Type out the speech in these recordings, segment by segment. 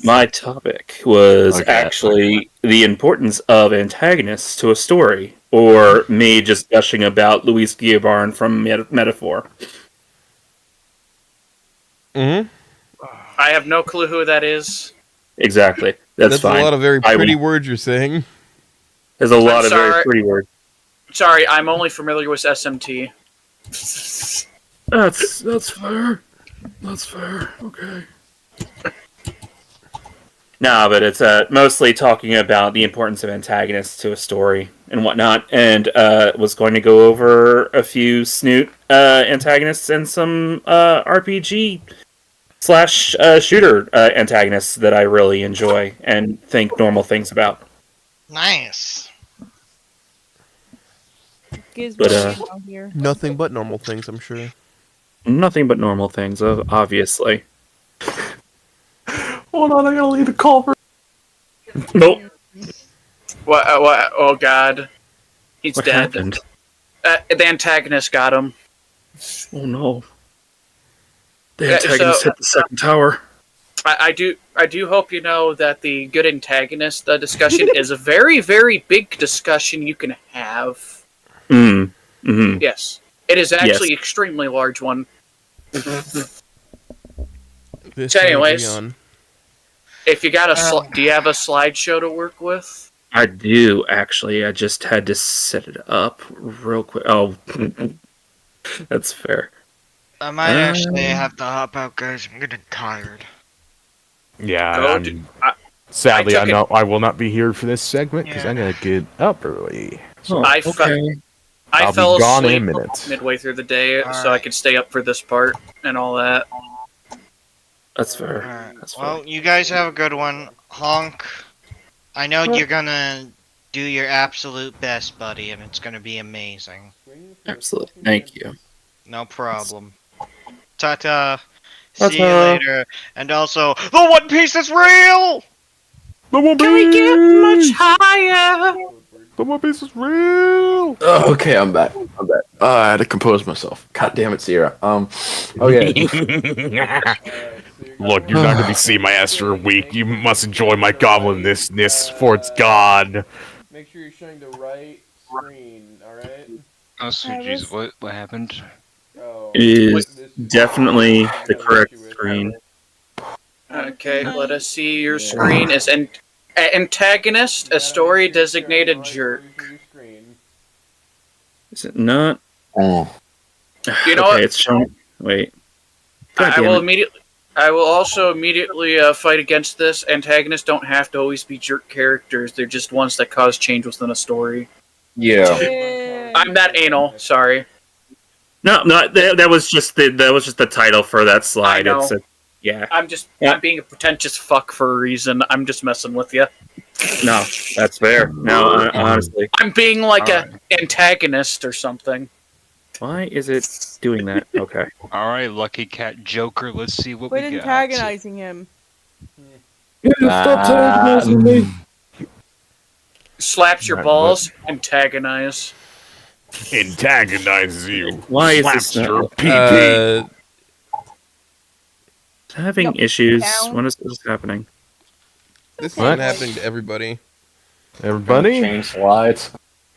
My topic was Okay. actually the importance of antagonists to a story, or me just gushing about Luis Guillabarn from Metaphor. Mm-hmm. I have no clue who that is. Exactly. That's That's fine. a lot of very I pretty will- words you're saying. There's a lot of very sorry. pretty words. Sorry, I'm only familiar with SMT. That's fair. That's fair. Okay. No, but it's mostly talking about the importance of antagonists to a story and whatnot, and was going to go over a few snoot antagonists and some RPG slash shooter antagonists that I really enjoy and think normal things about. Nice. But here. Nothing but normal things, I'm sure. nothing but normal things, obviously. Hold on, I gotta leave the call for. Nope. What? Oh God, he's What dead. happened? The antagonist got him. Oh no. The Yeah, antagonist hit the second tower. I do hope you know that the good antagonist discussion is a very, very big discussion you can have. Mm-hmm. Yes, it is actually extremely large one. This So anyways, on. If you got do you have a slideshow to work with? I do, actually. I just had to set it up real quick. Oh, that's fair. I might actually have to hop out, guys. I'm getting tired. Yeah, sadly, I know I will not be here for this segment because I'm gonna get up early. So I I'll fell be gone in a asleep minute. midway through the day, so I could stay up for this part and all that. That's fair. Alright. That's fair. Well, you guys have a good one. Honk. I know you're gonna do your absolute best, buddy, and it's gonna be amazing. Absolutely. Thank you. No problem. Ta-ta. Ta-ta. See you later. And also, the One Piece is real! Can we get much higher? The One Piece is real. Oh, okay, I'm back. I had to compose myself. God damn it, Sierra. Okay. Look, you're not gonna be seeing my ass for a week. You must enjoy my goblinness, for it's God. Make sure you're showing the right screen, alright? Oh, so jeez, what happened? Oh, Is definitely the correct screen. Okay, let us see your screen. Is antagonist a story designated jerk? Is it not? Oh. You know okay, what? It's showing. Wait. God I damn will it. immediately. I will also immediately fight against this. Antagonists don't have to always be jerk characters. They're just ones that cause change within a story. Yeah. I'm that anal. Sorry. No, that was just the title for that slide. I know. Yeah. I'm being a pretentious fuck for a reason. I'm just messing with you. No, that's fair. No, honestly. I'm being like a antagonist or something. Why is it doing that? Okay. Alright, Lucky Cat Joker, let's see what Quit we got. antagonizing him. Slaps your balls. Antagonize. Antagonizes you. Why is Slaps this your not PP. having issues? When is this happening? This What? isn't happening to everybody. Everybody? Change slides.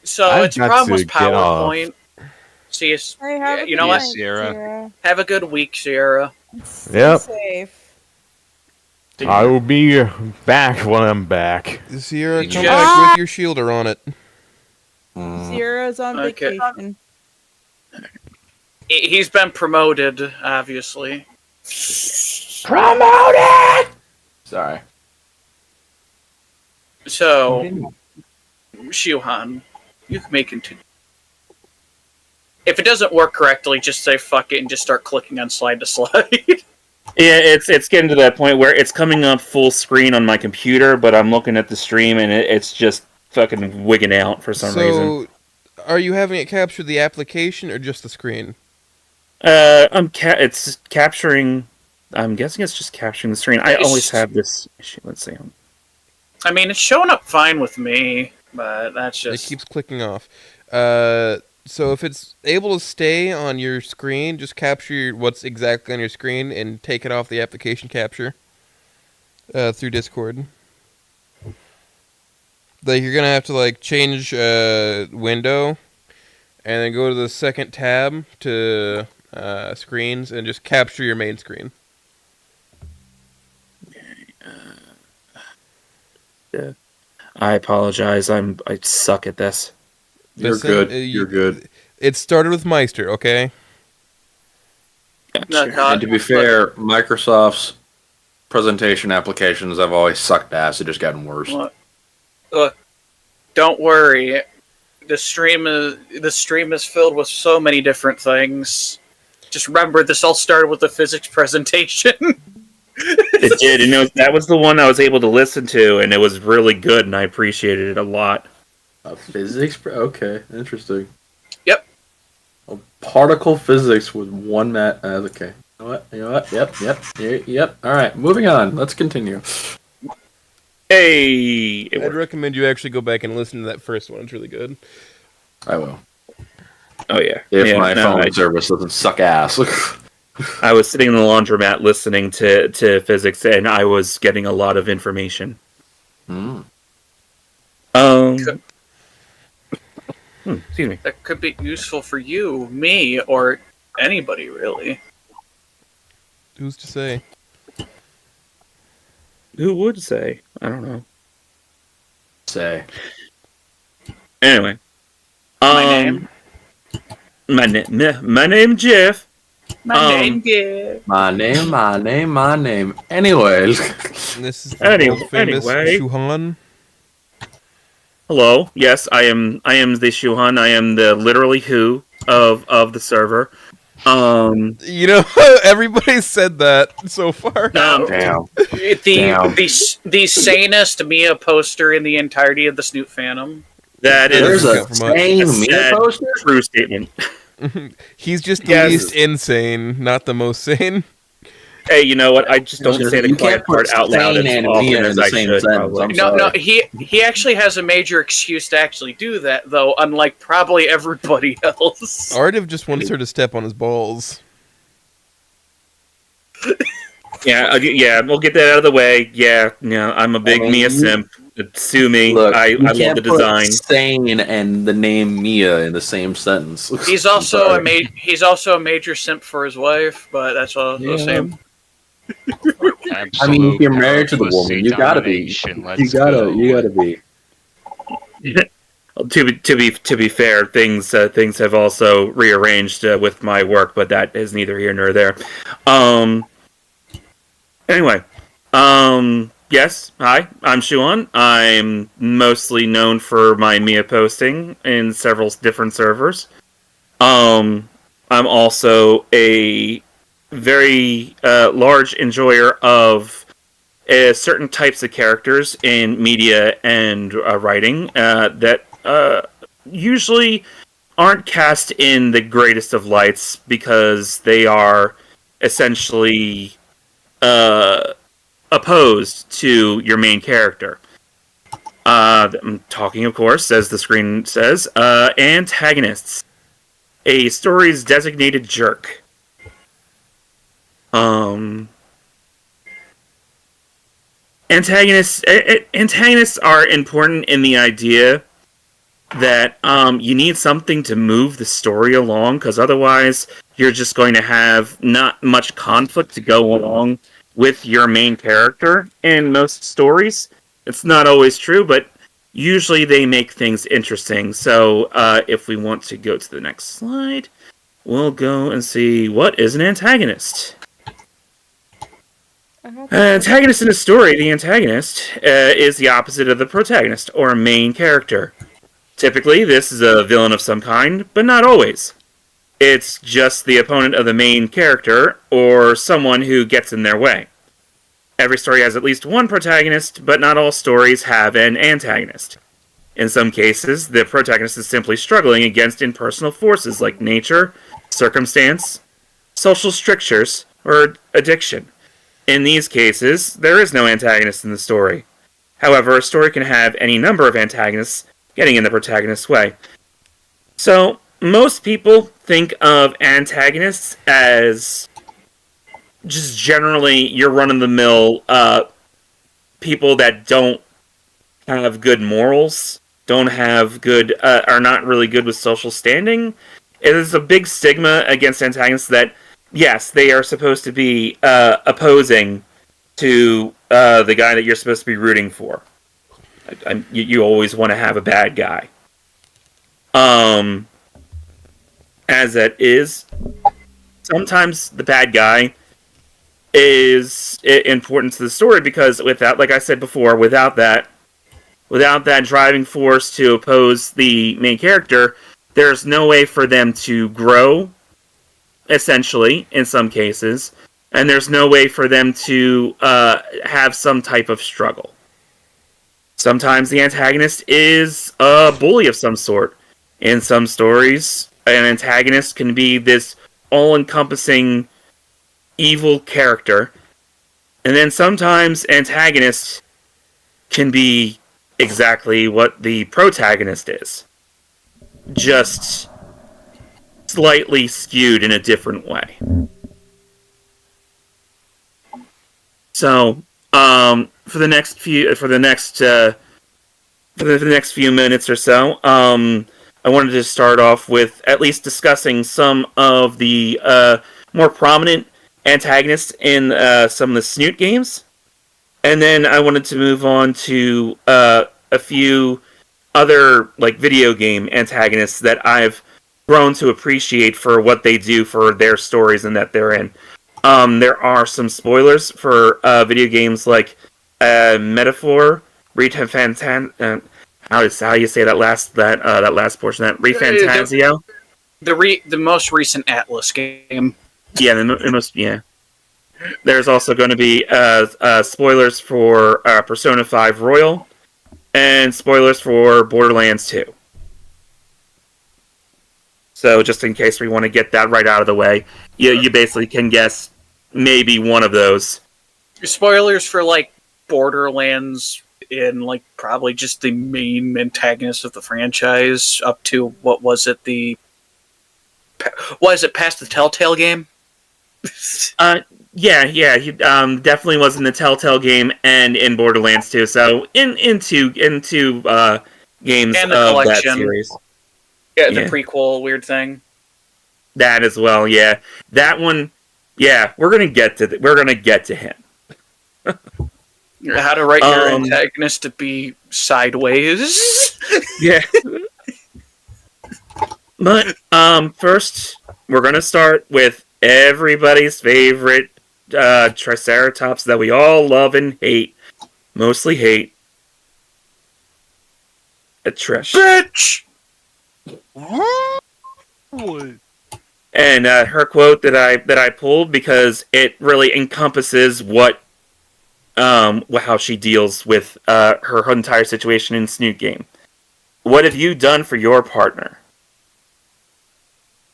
So I've its got problem was to get off. PowerPoint. See, Hey, have a you know good what? night, Sierra. Have a good week, Sierra. Yep. Safe. I will be back when I'm back. Sierra, come Yeah. back with your shielder on it. Sierra's on Okay. vacation. He's been promoted, obviously. Promoted! Sorry. So, Shuhan, you may continue. If it doesn't work correctly, just say fuck it and just start clicking on slide to slide. Yeah, it's getting to that point where it's coming up full screen on my computer, but I'm looking at the stream and it's just fucking wigging out for some reason. Are you having it capture the application or just the screen? It's capturing. I'm guessing it's just capturing the screen. I always have this issue. Let's see. I mean, it's showing up fine with me, but that's It just... keeps clicking off. So if it's able to stay on your screen, just capture what's exactly on your screen and take it off the application capture. through Discord. Like you're gonna have to like change window, and then go to the second tab to screens and just capture your main screen. I apologize. I suck at this. You're Listen, good. You're good. It started with Meister, okay? No, And to be fair, Microsoft's presentation applications have always sucked ass. They've just gotten worse. Look, don't worry. The stream is filled with so many different things. Just remember, this all started with the physics presentation. It did, and that was the one I was able to listen to, and it was really good, and I appreciated it a lot. Physics? Okay, interesting. Yep. Particle physics with one mat. Okay. You know what? Yep. All right, moving on. Let's continue. Hey! I'd recommend you actually go back and listen to that first one. It's really good. I will. Oh, yeah. If my phone service doesn't suck ass. I was sitting in the laundromat listening to physics, and I was getting a lot of information. Excuse me. That could be useful for you, me, or anybody, really. Who's to say? Who would say? I don't know. Say. Anyway. My name? My name Jeff. My name. Anyway. This is the world famous anyway. Shuhan. Hello. Yes, I am the Shuhan. I am the literally who of the server. You know, everybody said that so far. Damn. The sanest Mia poster in the entirety of the Snoot Phantom. That There's is a sane Mia poster? true statement. He's just the least insane, not the most sane. Hey, you know what? I just don't say the You quiet can't put part out loud sane as and often Mia in as the I same should. sentence. Probably. No, he actually has a major excuse to actually do that, though, unlike probably everybody else. Ardiv just wants her to step on his balls. Yeah, we'll get that out of the way. Yeah, I'm a big Mia simp. Sue me. Look, I you love can't the put design. sane and the name Mia in the same sentence. He's also a major simp for his wife, but that's all the same. I mean, if you're married to the woman, you gotta be. You gotta be. To be fair, things have also rearranged with my work, but that is neither here nor there. Anyway, yes, hi, I'm Shuhan. I'm mostly known for my Mia posting in several different servers. I'm also a very large enjoyer of certain types of characters in media and writing that usually aren't cast in the greatest of lights because they are essentially opposed to your main character. I'm talking, of course, as the screen says, antagonists. A story's designated jerk. Antagonists are important in the idea that you need something to move the story along, because otherwise you're just going to have not much conflict to go along with your main character in most stories. It's not always true, but usually they make things interesting. So if we want to go to the next slide, we'll go and see what is an antagonist. Antagonist in a story, the antagonist is the opposite of the protagonist, or main character. Typically, this is a villain of some kind, but not always. It's just the opponent of the main character, or someone who gets in their way. Every story has at least one protagonist, but not all stories have an antagonist. In some cases, the protagonist is simply struggling against impersonal forces like nature, circumstance, social strictures, or addiction. In these cases, there is no antagonist in the story. However, a story can have any number of antagonists getting in the protagonist's way. So, most people think of antagonists as just generally your run-of-the-mill people that don't have good morals, don't have good, are not really good with social standing. It is a big stigma against antagonists that, yes, they are supposed to be opposing to the guy that you're supposed to be rooting for. You always want to have a bad guy. As it is, sometimes the bad guy is important to the story because without, like I said before, without that driving force to oppose the main character, there's no way for them to grow, essentially, in some cases, and there's no way for them to have some type of struggle. Sometimes the antagonist is a bully of some sort. In some stories, an antagonist can be this all-encompassing evil character, and then sometimes antagonists can be exactly what the protagonist is, just slightly skewed in a different way. So, for the next few minutes or so, I wanted to start off with at least discussing some of the more prominent antagonists in some of the Snoot games. And then I wanted to move on to a few other like video game antagonists that I've grown to appreciate for what they do for their stories and that they're in. There are some spoilers for video games like Metaphor, how you say that last portion? That Refantazio? The most recent Atlas game. Yeah, the most There's also going to be spoilers for Persona 5 Royal and spoilers for Borderlands 2. So just in case we want to get that right out of the way, you basically can guess maybe one of those. Spoilers for like Borderlands in like probably just the main antagonist of the franchise up to past the Telltale game? Yeah, he definitely was in the Telltale game and in Borderlands 2. So in two games and the of collection. that series. Yeah, the prequel weird thing. That as well, yeah. That one, yeah, we're gonna get to him. How to write your antagonist to be sideways. Yeah. But first, we're gonna start with everybody's favorite Triceratops that we all love and hate, mostly hate. A Trish. Bitch. And her quote that I pulled because it really encompasses how she deals with her entire situation in Snoot game. What have you done for your partner?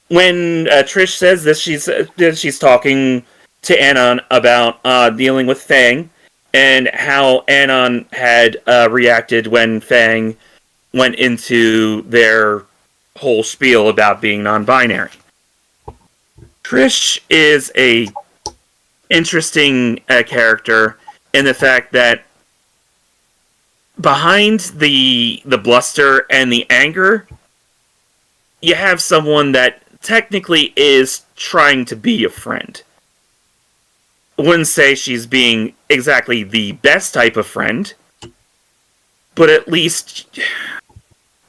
When Trish says this, she's talking to Anon about dealing with Fang and how Anon had reacted when Fang went into their whole spiel about being non-binary. Trish is a interesting character in the fact that behind the bluster and the anger, you have someone that technically is trying to be a friend. I wouldn't say she's being exactly the best type of friend, but at least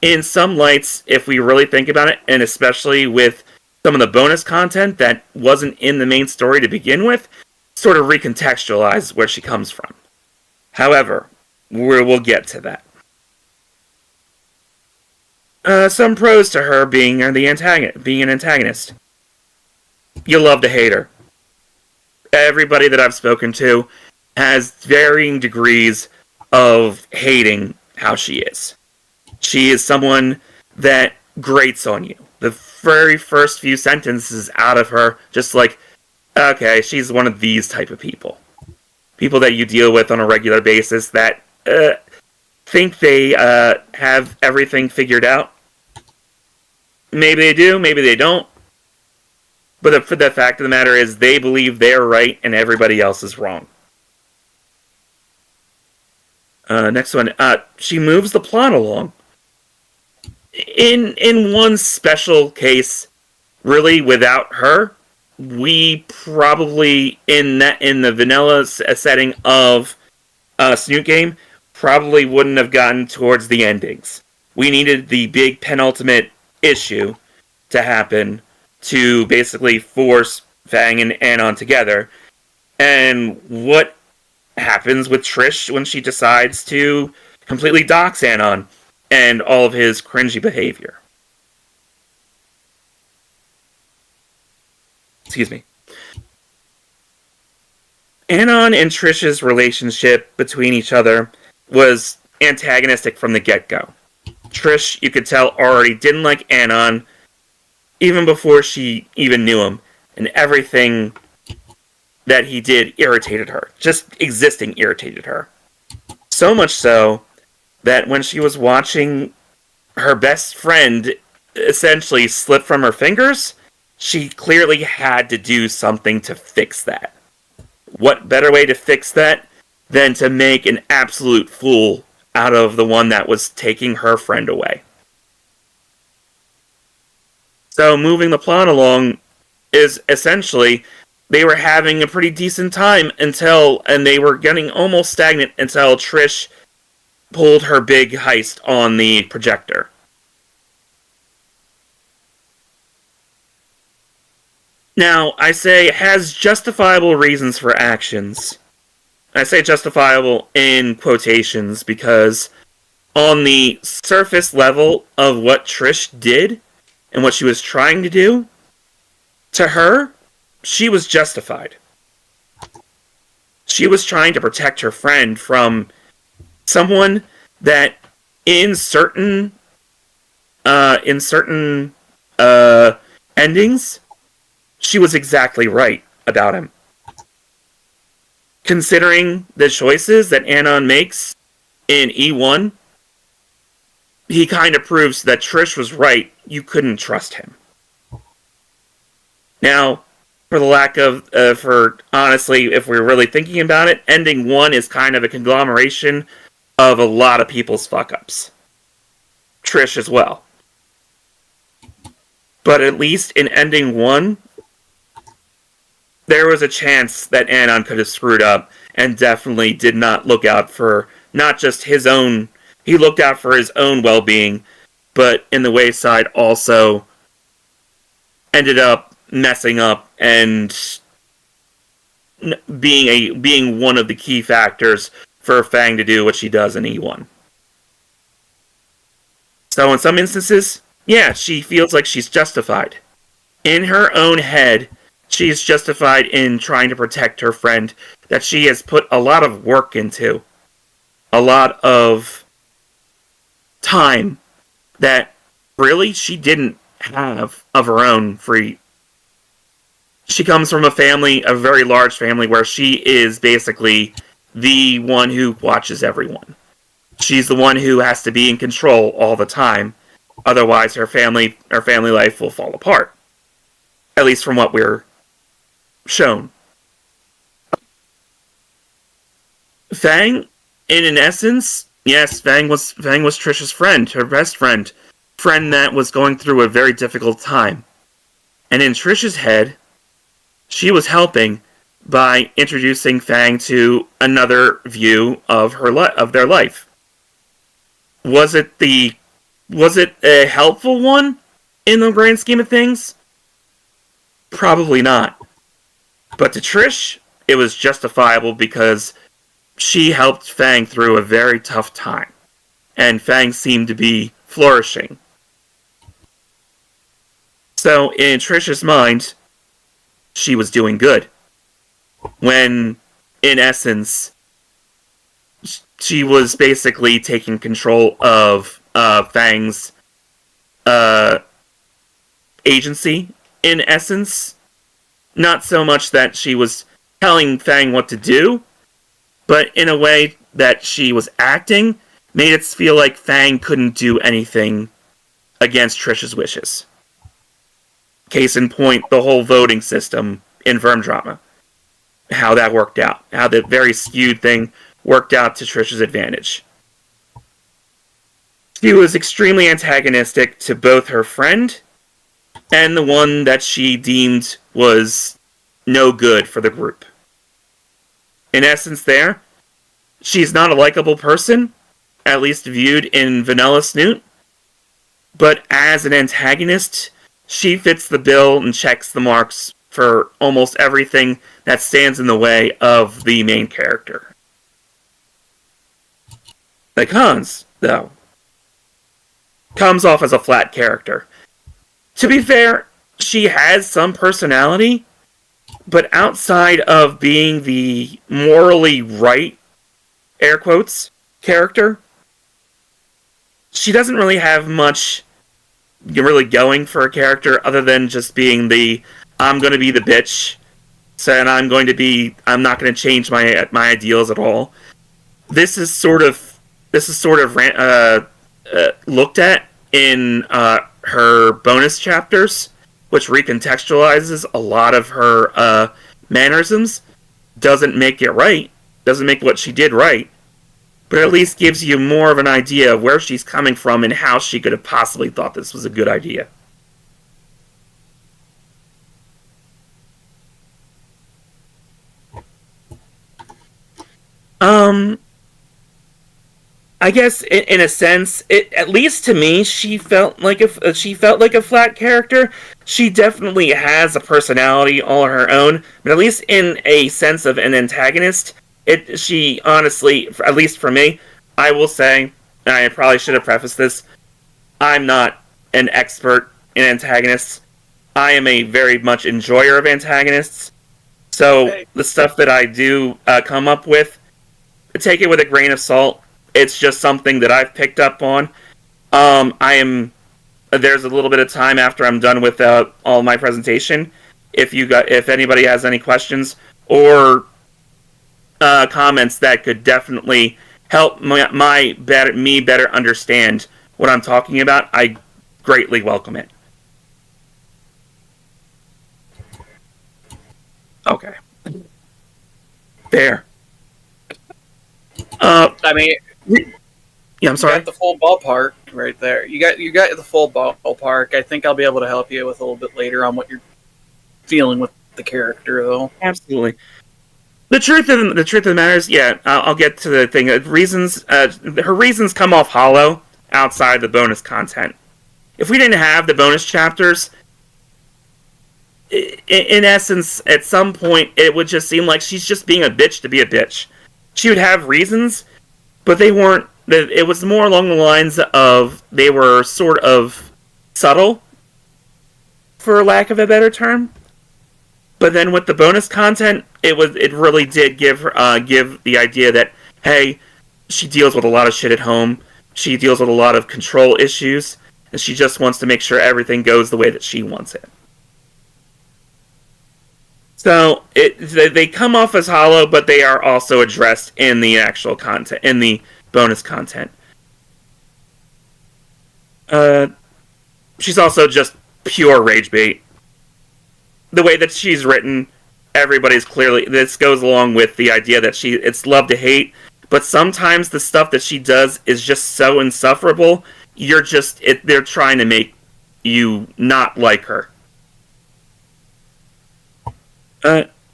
in some lights, if we really think about it, and especially with some of the bonus content that wasn't in the main story to begin with, sort of recontextualize where she comes from. However, we'll get to that. Some pros to her being an antagonist. You love to hate her. Everybody that I've spoken to has varying degrees of hating how she is. She is someone that grates on you. The very first few sentences out of her, just like, okay, she's one of these type of people. People that you deal with on a regular basis that think they have everything figured out. Maybe they do, maybe they don't. But the fact of the matter is they believe they're right and everybody else is wrong. Next one. She moves the plot along. In one special case, really, without her, we probably in the vanilla setting of Snoot Game probably wouldn't have gotten towards the endings. We needed the big penultimate issue to happen to basically force Fang and Anon together. And what happens with Trish when she decides to completely dox Anon and all of his cringy behavior? Excuse me. Anon and Trish's relationship between each other was antagonistic from the get-go. Trish, you could tell, already didn't like Anon even before she even knew him, and everything that he did irritated her. Just existing irritated her. So much so that when she was watching her best friend essentially slip from her fingers, she clearly had to do something to fix that. What better way to fix that than to make an absolute fool out of the one that was taking her friend away? So moving the plot along is essentially they were having a pretty decent time and they were getting almost stagnant until Trish pulled her big heist on the projector. Now, I say has justifiable reasons for actions. I say justifiable in quotations because on the surface level of what Trish did and what she was trying to do, to her, she was justified. She was trying to protect her friend from someone that in certain endings, she was exactly right about him. Considering the choices that Anon makes in E1, he kind of proves that Trish was right. You couldn't trust him. Now, for the lack of, honestly, if we're really thinking about it, ending 1 is kind of a conglomeration of a lot of people's fuck-ups. Trish as well. But at least in ending 1, there was a chance that Anon could have screwed up and definitely did not look out for not just his own, he looked out for his own well-being, but in the wayside also ended up messing up and being one of the key factors for Fang to do what she does in E1. So in some instances, yeah, she feels like she's justified. In her own head, she's justified in trying to protect her friend that she has put a lot of work into. A lot of time that really she didn't have of her own free. She comes from a family, a very large family, where she is basically the one who watches everyone. She's the one who has to be in control all the time. Otherwise, her family life will fall apart. At least from what we're shown. Fang, in an essence, yes, Fang was Trish's friend, her best friend that was going through a very difficult time. And in Trish's head, she was helping by introducing Fang to another view of their life. Was it a helpful one in the grand scheme of things? Probably not. But to Trish, it was justifiable because she helped Fang through a very tough time. And Fang seemed to be flourishing. So, in Trish's mind, she was doing good. When, in essence, she was basically taking control of Fang's agency, in essence. Not so much that she was telling Fang what to do, but in a way that she was acting, made it feel like Fang couldn't do anything against Trish's wishes. Case in point, the whole voting system in Verm Drama. How that worked out. How the very skewed thing worked out to Trish's advantage. She was extremely antagonistic to both her friend and the one that she deemed was no good for the group. In essence there, she's not a likable person, at least viewed in Vanilla Snoot, but as an antagonist, she fits the bill and checks the marks for almost everything that stands in the way of the main character. The cons, though, comes off as a flat character. To be fair, she has some personality, but outside of being the morally right, air quotes, character, she doesn't really have much really going for a character other than just being the I'm going to be the bitch, and I'm not going to change my ideals at all. This is sort of looked at in her bonus chapters, which recontextualizes a lot of her mannerisms. Doesn't make it right, doesn't make what she did right, but at least gives you more of an idea of where she's coming from and how she could have possibly thought this was a good idea. I guess in a sense, at least to me, she felt like a flat character. She definitely has a personality all her own, but at least in a sense of an antagonist, she honestly, at least for me, I will say, and I probably should have prefaced this, I'm not an expert in antagonists. I am a very much enjoyer of antagonists. So the stuff that I do come up with, take it with a grain of salt. It's just something that I've picked up on. There's a little bit of time after I'm done with all my presentation. If anybody has any questions or comments that could definitely help me better understand what I'm talking about, I greatly welcome it. Okay. There. I mean, yeah, I'm sorry. You got the full ballpark right there. You got the full ballpark. I think I'll be able to help you with a little bit later on what you're feeling with the character, though. Absolutely. The truth of the matter is, yeah, I'll get to the thing. Her reasons come off hollow outside the bonus content. If we didn't have the bonus chapters, in essence, at some point, it would just seem like she's just being a bitch to be a bitch. She would have reasons, but they weren't. It was more along the lines of they were sort of subtle, for lack of a better term. But then with the bonus content, it really did give the idea that, hey, she deals with a lot of shit at home. She deals with a lot of control issues, and she just wants to make sure everything goes the way that she wants it. So they come off as hollow, but they are also addressed in the actual content, in the bonus content. She's also just pure rage bait. The way that she's written, everybody's clearly... This goes along with the idea that it's love to hate, but sometimes the stuff that she does is just so insufferable, they're trying to make you not like her.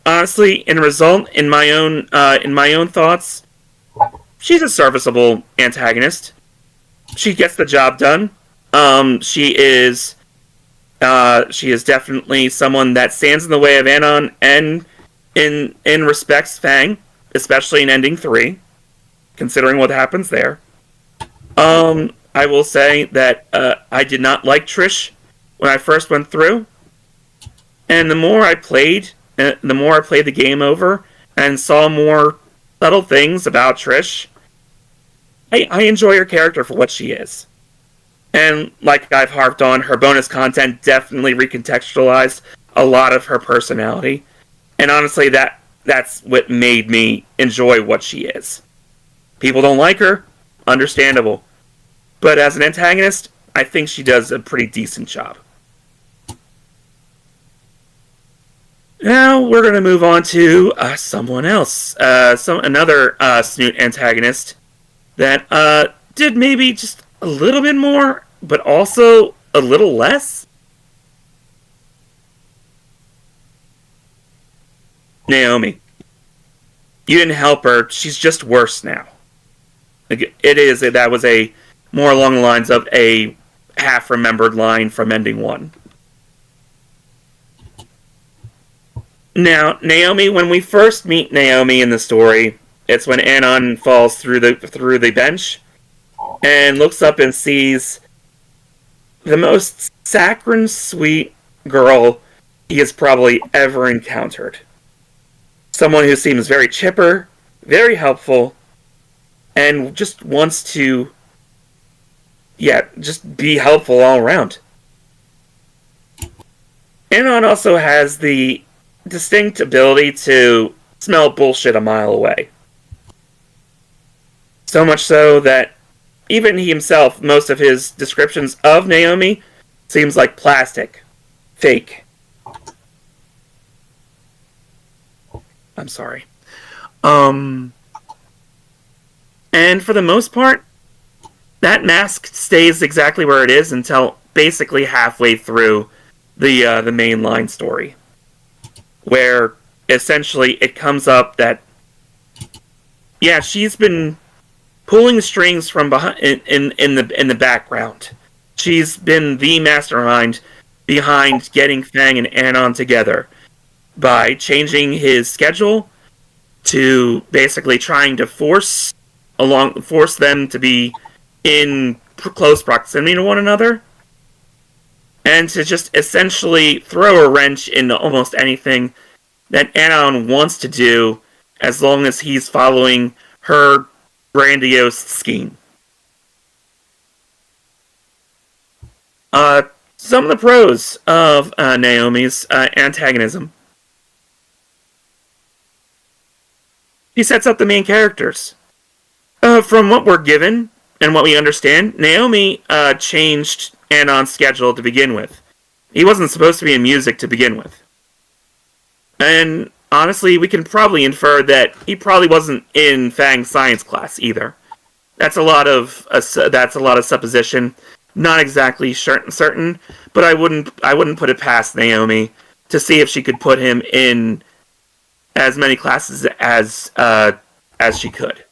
Honestly, in my own thoughts, she's a serviceable antagonist. She gets the job done. She is definitely someone that stands in the way of Anon and in respects Fang, especially in Ending 3, considering what happens there. I will say that I did not like Trish when I first went through, and the more I played the game over and saw more subtle things about Trish, I enjoy her character for what she is. And like I've harped on, her bonus content definitely recontextualized a lot of her personality. And honestly, that's what made me enjoy what she is. People don't like her, understandable. But as an antagonist, I think she does a pretty decent job. Now we're going to move on to someone else, another Snoot antagonist that did maybe just a little bit more, but also a little less. Naomi. You didn't help her. She's just worse now. That was a more along the lines of a half-remembered line from Ending 1. Now, Naomi, when we first meet Naomi in the story, it's when Anon falls through the bench and looks up and sees the most saccharine sweet girl he has probably ever encountered. Someone who seems very chipper, very helpful, and just wants to, just be helpful all around. Anon also has the distinct ability to smell bullshit a mile away. So much so that even he himself, most of his descriptions of Naomi seems like plastic, fake. I'm sorry. And for the most part, that mask stays exactly where it is until basically halfway through the mainline story, where essentially it comes up that she's been pulling strings from behind in the background. She's been the mastermind behind getting Fang and Anon together by changing his schedule to basically trying to force them to be in close proximity to one another, and to just essentially throw a wrench into almost anything that Anon wants to do, as long as he's following her grandiose scheme. Some of the pros of Naomi's antagonism. He sets up the main characters. From what we're given and what we understand, Naomi changed Anon's schedule to begin with. He wasn't supposed to be in music to begin with. And honestly, we can probably infer that he probably wasn't in Fang's science class either. That's a lot of supposition. Not exactly certain, but I wouldn't put it past Naomi to see if she could put him in as many classes as she could.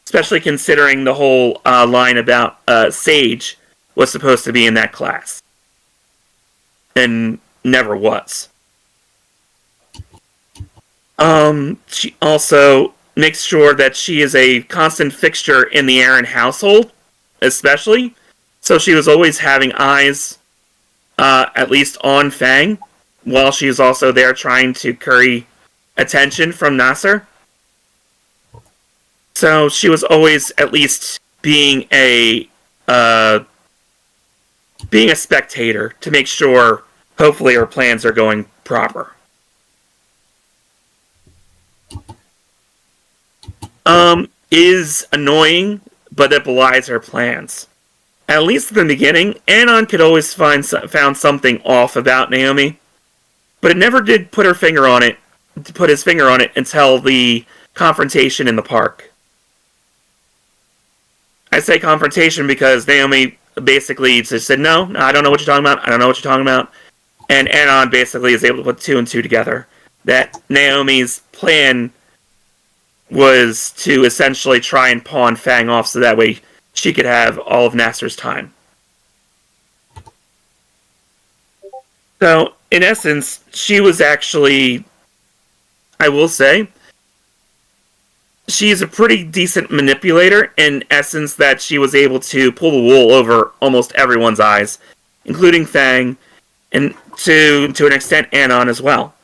Especially considering the whole line about Sage was supposed to be in that class. And never was. She also makes sure that she is a constant fixture in the Aaron household, especially. So she was always having eyes, at least on Fang, while she was also there trying to curry attention from Nasser. So she was always at least being a spectator to make sure, hopefully, her plans are going proper. Is annoying, but it belies her plans. At least in the beginning, Anon could always found something off about Naomi, but it never did put his finger on it until the confrontation in the park. I say confrontation because Naomi basically just said, no, I don't know what you're talking about. And Anon basically is able to put two and two together. That Naomi's plan was to essentially try and pawn Fang off so that way she could have all of Nasser's time. So, in essence, she was actually, I will say, she's a pretty decent manipulator in essence that she was able to pull the wool over almost everyone's eyes, including Fang, and to an extent Anon as well.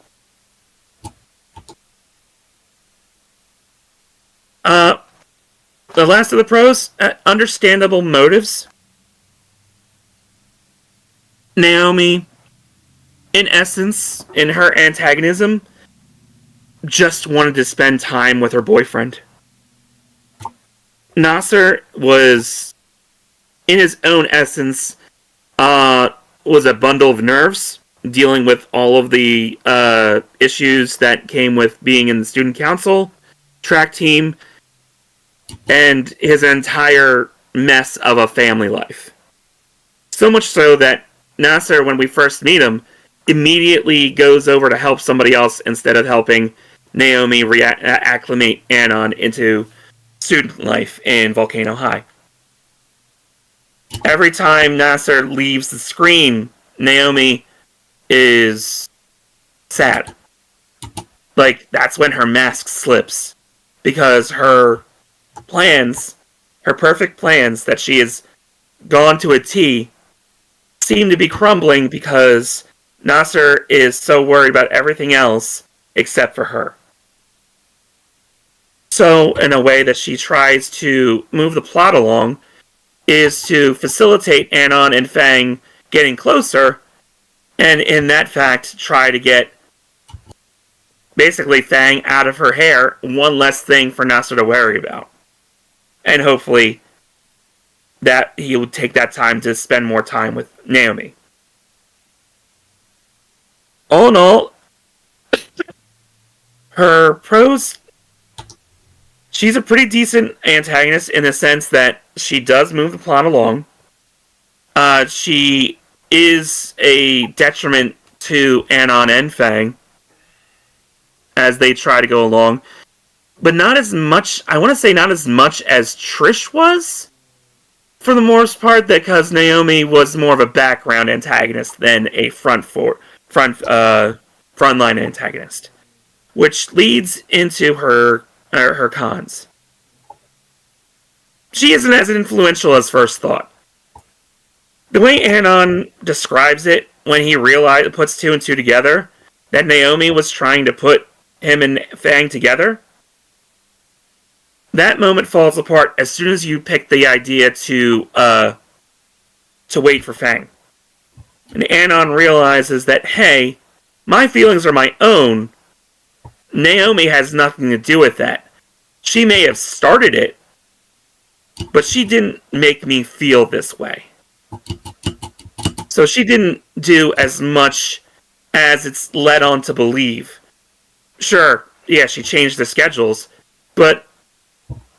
The last of the pros, understandable motives. Naomi, in essence, in her antagonism, just wanted to spend time with her boyfriend. Nasser was, in his own essence, was a bundle of nerves dealing with all of the issues that came with being in the student council, track team, and his entire mess of a family life. So much so that Nasser, when we first meet him, immediately goes over to help somebody else instead of helping Naomi acclimate Anon into student life in Volcano High. Every time Nasser leaves the screen, Naomi is sad. Like, that's when her mask slips. Because her plans, her perfect plans that she has gone to a T, seem to be crumbling because Nasser is so worried about everything else except for her. So, in a way that she tries to move the plot along is to facilitate Anon and Fang getting closer, and in that fact, try to get basically Fang out of her hair, one less thing for Nasser to worry about. And hopefully that he would take that time to spend more time with Naomi. All in all, her pros, she's a pretty decent antagonist in the sense that she does move the plot along. She is a detriment to Anon and Fang as they try to go along. But not as much, I want to say not as much as Trish was, for the most part, because Naomi was more of a background antagonist than a frontline antagonist. Which leads into her cons. She isn't as influential as first thought. The way Anon describes it, when he puts two and two together, that Naomi was trying to put him and Fang together, that moment falls apart as soon as you pick the idea to wait for Fang. And Anon realizes that, hey, my feelings are my own. Naomi has nothing to do with that. She may have started it, but she didn't make me feel this way. So she didn't do as much as it's led on to believe. Sure, yeah, she changed the schedules, but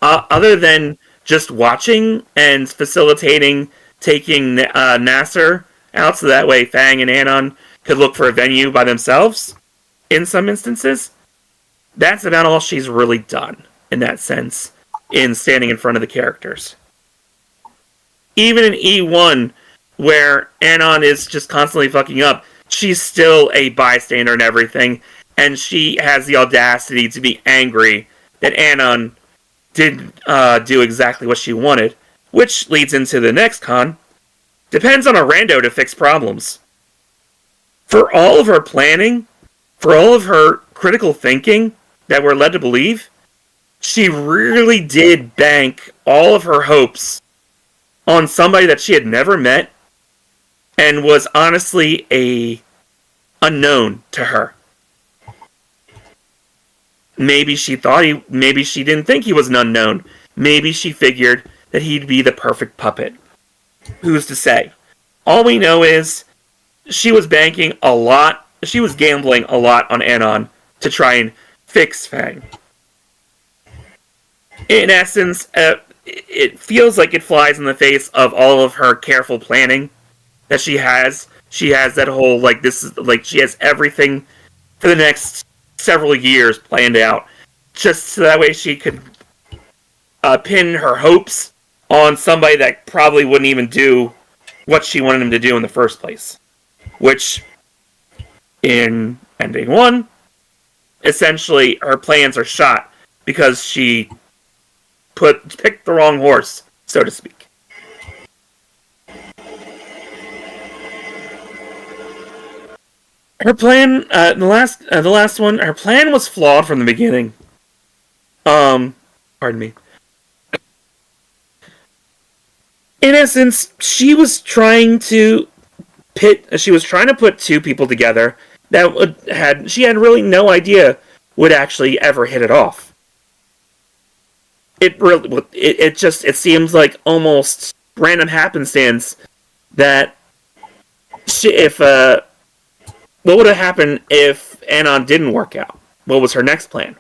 other than just watching and facilitating taking Nasser out so that way Fang and Anon could look for a venue by themselves, in some instances, that's about all she's really done, in that sense, in standing in front of the characters. Even in E1, where Anon is just constantly fucking up, she's still a bystander and everything, and she has the audacity to be angry that Anon didn't do exactly what she wanted, which leads into the next con. Depends on a rando to fix problems. For all of her planning, for all of her critical thinking that we're led to believe, she really did bank all of her hopes on somebody that she had never met and was honestly a unknown to her. Maybe she didn't think he was an unknown. Maybe she figured that he'd be the perfect puppet. Who's to say? All we know is she was banking a lot, she was gambling a lot on Anon to try and fix Fang. In essence, it feels like it flies in the face of all of her careful planning that she has. She has that whole, she has everything for the next several years planned out, just so that way she could pin her hopes on somebody that probably wouldn't even do what she wanted him to do in the first place. Which, in ending 1, essentially her plans are shot because she picked the wrong horse, so to speak. Her plan, the last one, her plan was flawed from the beginning. Pardon me. In essence, she was trying to put two people together that she had really no idea would actually ever hit it off. It seems like almost random happenstance that if what would have happened if Anon didn't work out? What was her next plan?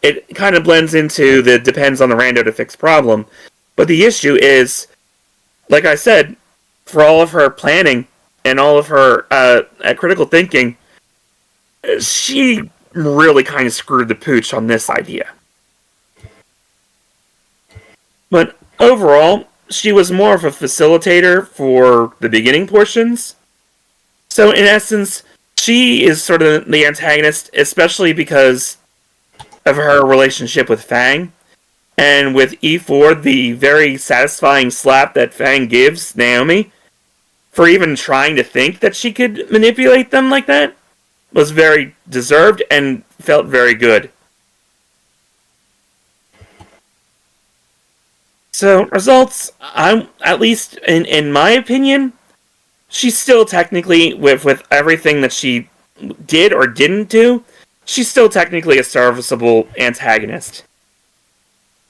It kind of blends into the depends on the rando to fix problem. But the issue is, like I said, for all of her planning and all of her critical thinking, she really kind of screwed the pooch on this idea. But overall, she was more of a facilitator for the beginning portions. So in essence, she is sort of the antagonist, especially because of her relationship with Fang. And with E4, the very satisfying slap that Fang gives Naomi for even trying to think that she could manipulate them like that was very deserved and felt very good. So, results, at least in my opinion, she's still technically, with everything that she did or didn't do, she's still technically a serviceable antagonist.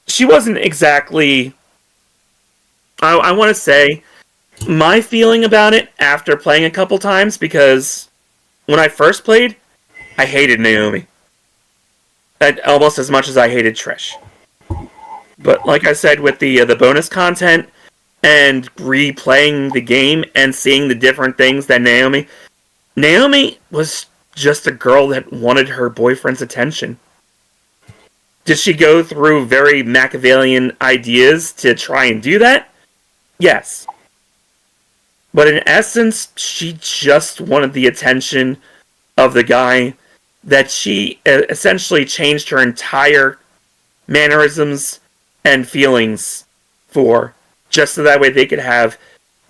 She wasn't exactly... I want to say, my feeling about it after playing a couple times, because when I first played, I hated Naomi. Almost as much as I hated Trish. But like I said, with the bonus content and replaying the game and seeing the different things that Naomi was just a girl that wanted her boyfriend's attention. Did she go through very Machiavellian ideas to try and do that? Yes. But in essence, she just wanted the attention of the guy that she essentially changed her entire mannerisms and feelings for, just so that way they could have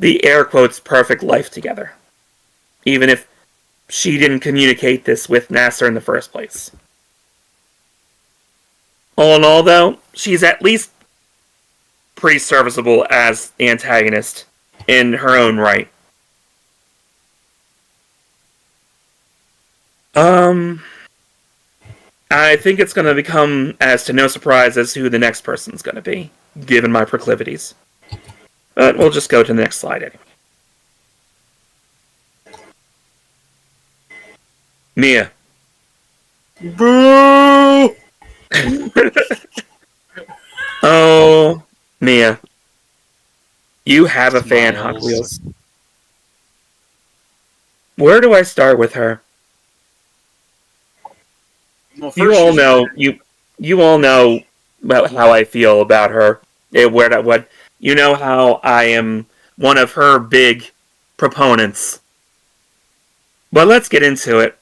the air quotes perfect life together. Even if she didn't communicate this with Nasser in the first place. All in all, though, she's at least pretty serviceable as the antagonist in her own right. I think it's going to become as to no surprise as who the next person's going to be, given my proclivities. But we'll just go to the next slide anyway. Mia. Boo! Oh, Mia. You have a fan, Hot Smiles. Wheels. Where do I start with her? Well, first You all know about how I feel about her. You know how I am one of her big proponents. But let's get into it.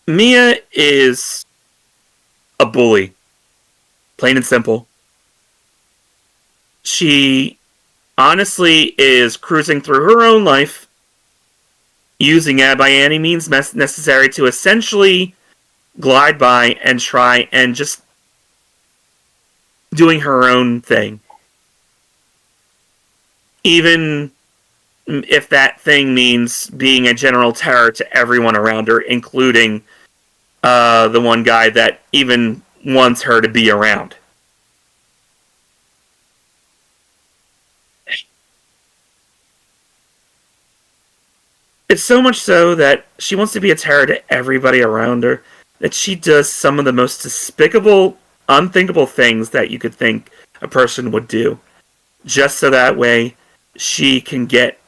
Mia is a bully. Plain and simple. She honestly is cruising through her own life, using it by any means necessary to essentially glide by and try and just doing her own thing. Even if that thing means being a general terror to everyone around her, including the one guy that even wants her to be around. It's so much so that she wants to be a terror to everybody around her, that she does some of the most despicable, unthinkable things that you could think a person would do, just so that way she can get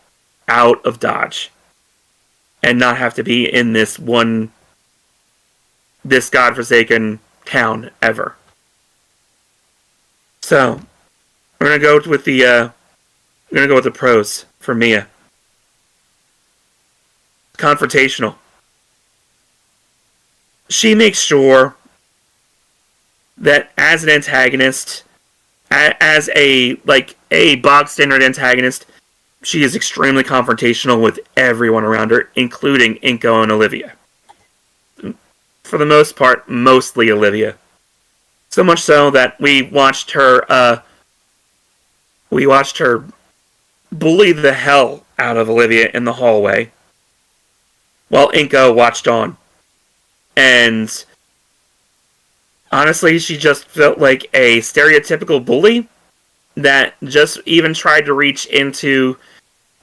out of Dodge and not have to be in this godforsaken town ever. So, we're gonna go with the pros for Mia. Confrontational. She makes sure that as an antagonist, as a bog standard antagonist, she is extremely confrontational with everyone around her, including Inko and Olivia. For the most part, mostly Olivia. So much so that we watched her bully the hell out of Olivia in the hallway, while Inko watched on. And honestly, she just felt like a stereotypical bully that just even tried to reach into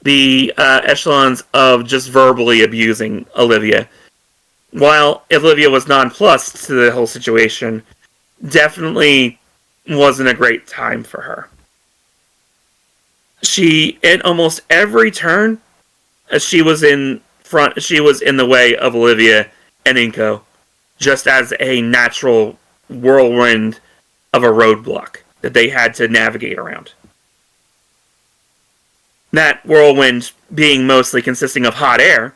the echelons of just verbally abusing Olivia. While Olivia was nonplussed to the whole situation, definitely wasn't a great time for her. She, at almost every turn, she was in the way of Olivia and Inko, just as a natural whirlwind of a roadblock that they had to navigate around. That whirlwind being mostly consisting of hot air,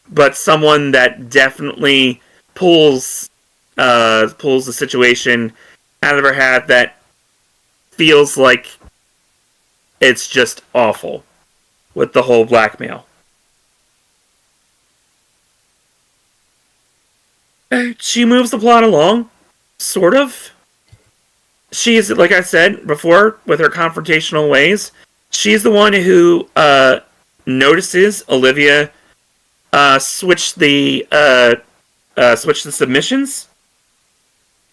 but someone that definitely pulls the situation out of her hat that feels like it's just awful with the whole blackmail. She moves the plot along, sort of. She's, like I said before, with her confrontational ways, she's the one who notices Olivia switch the submissions,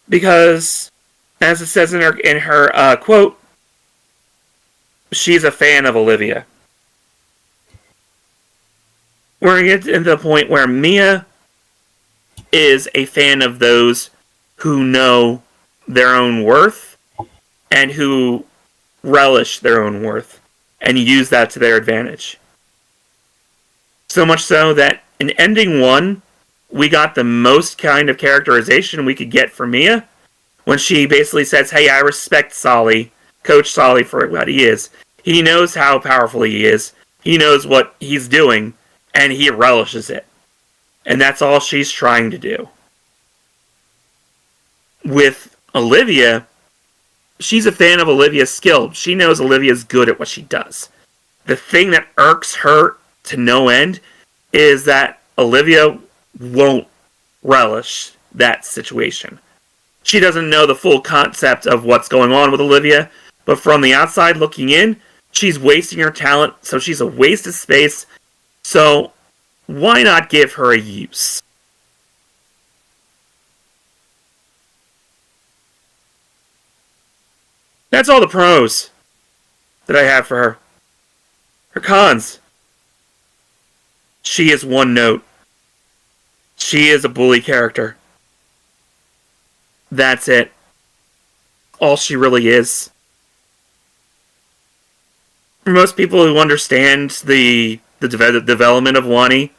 because, as it says in her quote, she's a fan of Olivia. We're getting to the point where Mia is a fan of those who know their own worth and who relish their own worth and use that to their advantage. So much so that in ending 1, we got the most kind of characterization we could get from Mia when she basically says, "Hey, I respect Solly, Coach Solly, for what he is. He knows how powerful he is. He knows what he's doing, and he relishes it." And that's all she's trying to do. With Olivia, she's a fan of Olivia's skill. She knows Olivia's good at what she does. The thing that irks her to no end is that Olivia won't relish that situation. She doesn't know the full concept of what's going on with Olivia, but from the outside looking in, she's wasting her talent, so she's a waste of space. So why not give her a use? That's all the pros that I have for her. Her cons. She is one note. She is a bully character. That's it. All she really is. For most people who understand the development of Wani,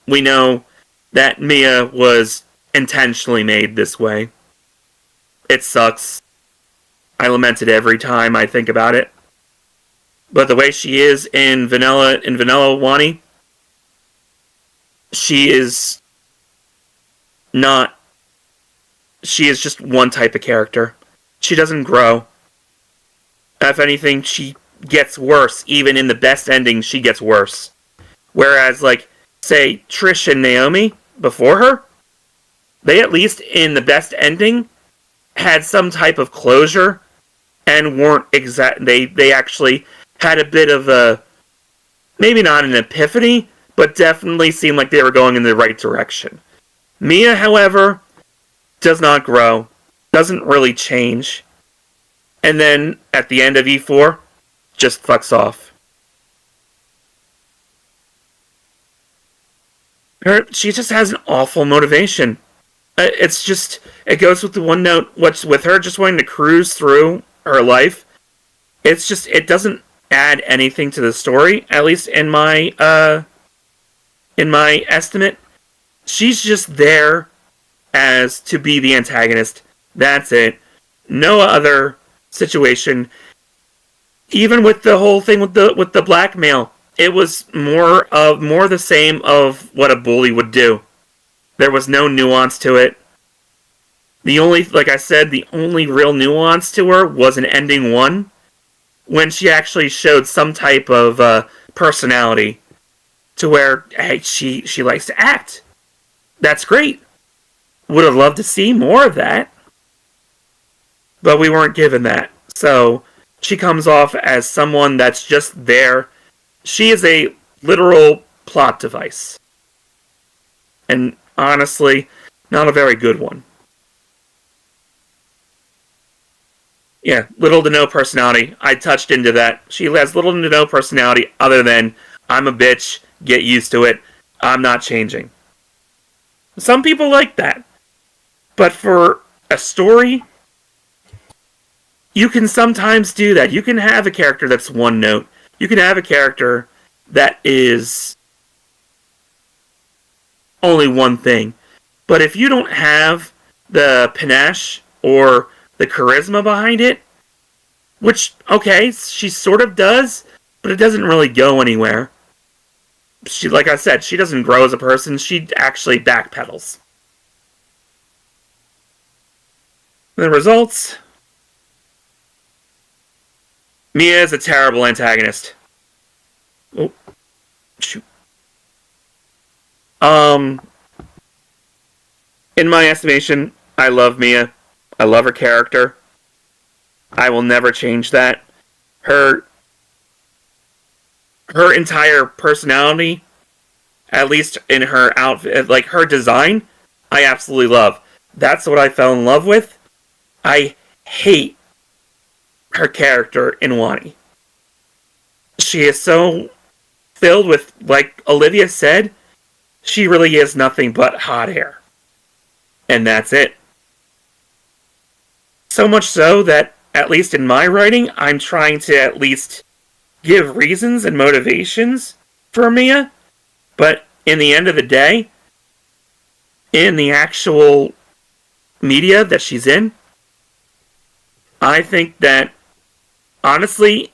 we know that Mia was intentionally made this way. It sucks. I lament it every time I think about it. But the way she is in Vanilla Wani, she is not. She is just one type of character. She doesn't grow. If anything, she gets worse. Even in the best ending, she gets worse. Whereas, like, say, Trish and Naomi, before her, they at least, in the best ending, had some type of closure and weren't exact. They actually had a bit of a, maybe not an epiphany, but definitely seemed like they were going in the right direction. Mia, however, does not grow, doesn't really change, and then at the end of E4, just fucks off. She just has an awful motivation. It goes with the one note, what's with her just wanting to cruise through her life. It doesn't add anything to the story, at least in my estimate. She's just there as to be the antagonist. That's it. No other situation. Even with the whole thing with the blackmail, it was more the same of what a bully would do. There was no nuance to it. Like I said, the only real nuance to her was in ending 1, when she actually showed some type of personality, to where, hey, she likes to act. That's great. Would have loved to see more of that, but we weren't given that. So she comes off as someone that's just there. She is a literal plot device, and honestly, not a very good one. Yeah, little to no personality. I touched into that. She has little to no personality other than, I'm a bitch, get used to it, I'm not changing. Some people like that. But for a story, you can sometimes do that. You can have a character that's one note. You can have a character that is only one thing. But if you don't have the panache or the charisma behind it, which, okay, she sort of does, but it doesn't really go anywhere. She, like I said, she doesn't grow as a person. She actually backpedals. The results? Mia is a terrible antagonist. Oh, shoot. In my estimation, I love Mia. I love her character. I will never change that. Her entire personality, at least in her outfit, like her design, I absolutely love. That's what I fell in love with. I hate her character in Wani. She is so filled with, like Olivia said, she really is nothing but hot air. And that's it. So much so that, at least in my writing, I'm trying to at least give reasons and motivations for Mia. But in the end of the day, in the actual media that she's in, I think that, honestly,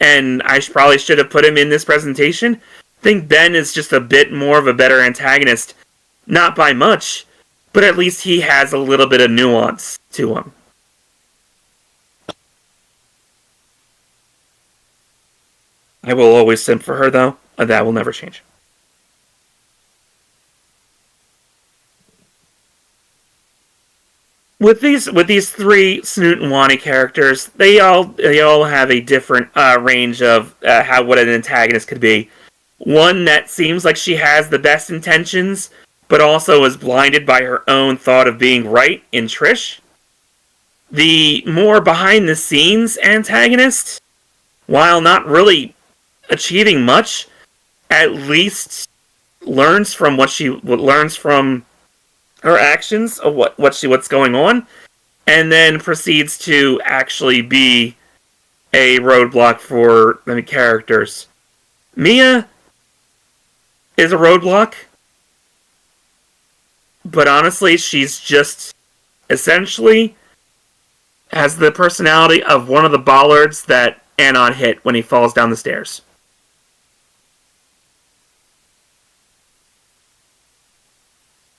and I probably should have put him in this presentation, I think Ben is just a bit more of a better antagonist. Not by much, but at least he has a little bit of nuance to him. I will always simp for her, though. That will never change. With these three Snoot and Wani characters, they all have a different range of what an antagonist could be. One that seems like she has the best intentions, but also is blinded by her own thought of being right in Trish. The more behind the scenes antagonist, while not really achieving much, at least learns from her actions of what's going on, and then proceeds to actually be a roadblock for the characters. Mia is a roadblock, but honestly, she's just essentially has the personality of one of the bollards that Anon hit when he falls down the stairs.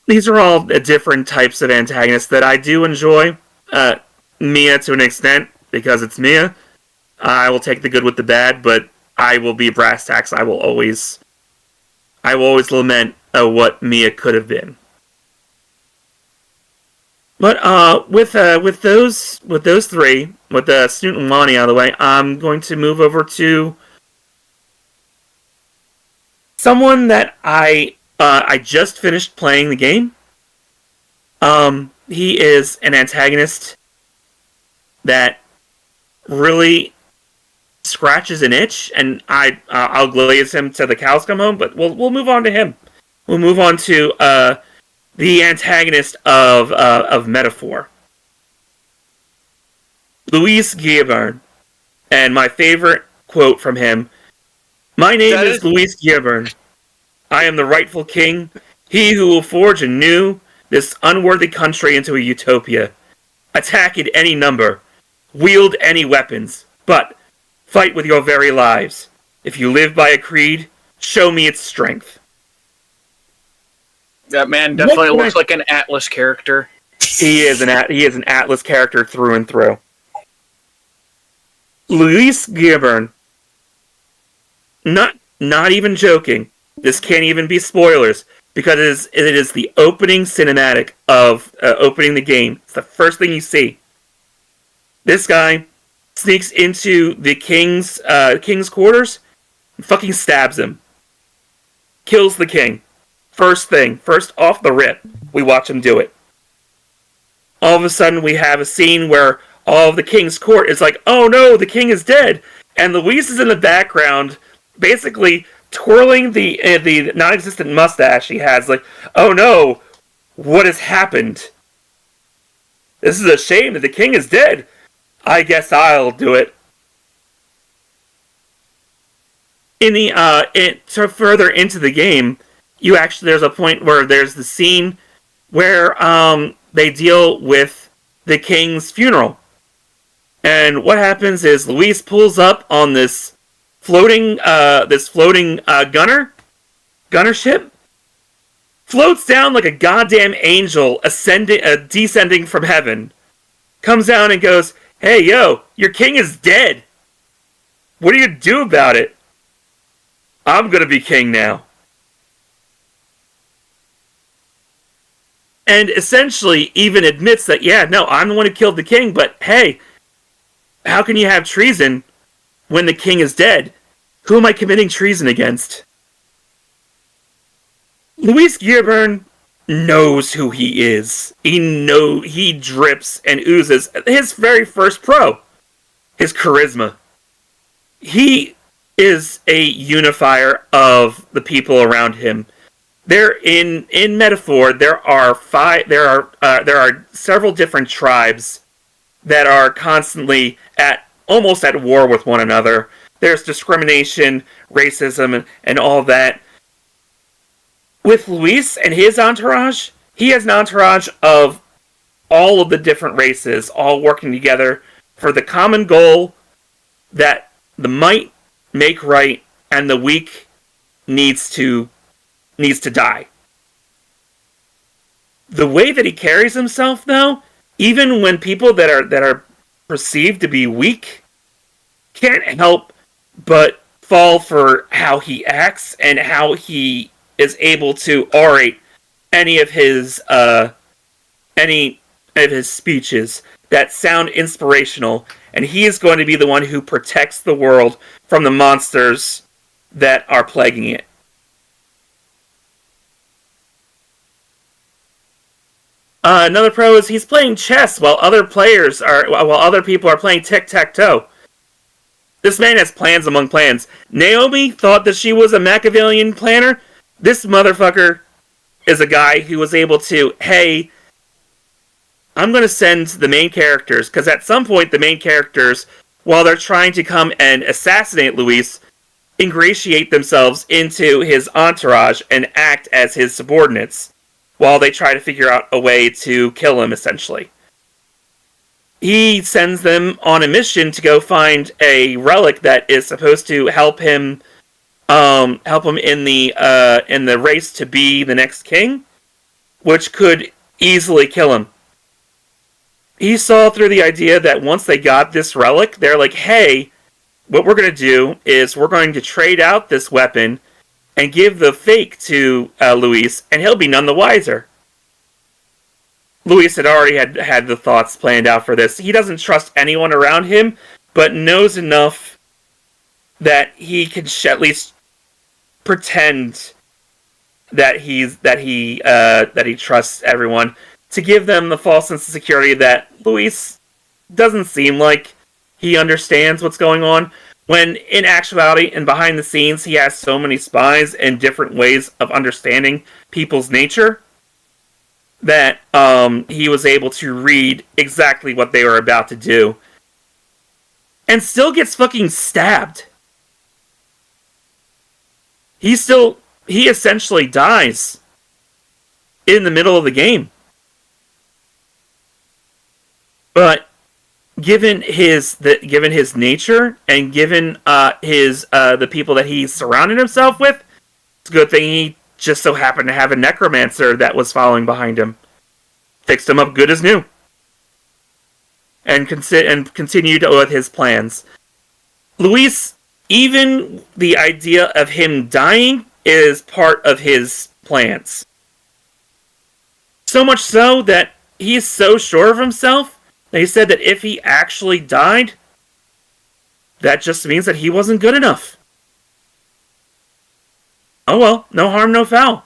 These are all different types of antagonists that I do enjoy. Mia to an extent, because it's Mia. I will take the good with the bad, but I will be brass tacks. I will always lament what Mia could have been. But with those three, with Snoot and Wani out of the way, I'm going to move over to someone that I just finished playing the game. He is an antagonist that really scratches an itch, and I'll glaze him till the cows come home. But we'll move on to him. We'll move on to the antagonist of Metaphor, Luis Guillermin. And my favorite quote from him: "My name is Luis Guillermin. I am the rightful king, he who will forge anew this unworthy country into a utopia. Attack in any number, wield any weapons, but fight with your very lives. If you live by a creed, show me its strength." That man definitely looks like an Atlas character. He is an Atlas character through and through. Luis Guillermin, not even joking. This can't even be spoilers, because it is the opening cinematic of opening the game. It's the first thing you see. This guy sneaks into the king's quarters and fucking stabs him. Kills the king. First off the rip, we watch him do it. All of a sudden, we have a scene where all of the king's court is like, oh no, the king is dead. And Luis is in the background, basically twirling the non-existent mustache he has, like, oh no, what has happened? This is a shame that the king is dead. I guess I'll do it. So further into the game, there's a point where there's the scene where they deal with the king's funeral. And what happens is Luis pulls up on this floating gunner ship, floats down like a goddamn angel descending from heaven, comes down and goes, "Hey, yo, your king is dead. What do you do about it? I'm gonna be king now." And essentially even admits that, yeah, no, I'm the one who killed the king, but hey, how can you have treason when the king is dead? Who am I committing treason against? Luis Gearburn knows who he is. He drips and oozes his very first pro, his charisma. He is a unifier of the people around him. There, in metaphor, there are several different tribes that are constantly almost at war with one another. There's discrimination, racism, and all that. With Luis and his entourage, he has an entourage of all of the different races, all working together for the common goal that the might make right and the weak needs to die. The way that he carries himself, though, even when people that are perceived to be weak can't help but fall for how he acts and how he is able to orate any of his speeches that sound inspirational, and he is going to be the one who protects the world from the monsters that are plaguing it. Another pro is he's playing chess while other people are playing tic-tac-toe. This man has plans among plans. Naomi thought that she was a Machiavellian planner. This motherfucker is a guy who was able to, hey, I'm going to send the main characters, because at some point the main characters, while they're trying to come and assassinate Luis, ingratiate themselves into his entourage and act as his subordinates, while they try to figure out a way to kill him, essentially. He sends them on a mission to go find a relic that is supposed to help him in the race to be the next king, which could easily kill him. He saw through the idea that once they got this relic, they're like, hey, what we're going to do is we're going to trade out this weapon and give the fake to Luis, and he'll be none the wiser. Luis had already had the thoughts planned out for this. He doesn't trust anyone around him, but knows enough that he can at least pretend that he trusts everyone, to give them the false sense of security that Luis doesn't seem like he understands what's going on, when in actuality and behind the scenes he has so many spies and different ways of understanding people's nature that he was able to read exactly what they were about to do, and still gets fucking stabbed. He essentially dies in the middle of the game. But given his nature and given the people that he's surrounded himself with, it's a good thing he just so happened to have a necromancer that was following behind him. Fixed him up good as new. And continued with his plans. Luis, even the idea of him dying is part of his plans. So much so that he's so sure of himself that he said that if he actually died, that just means that he wasn't good enough. Oh well, no harm, no foul.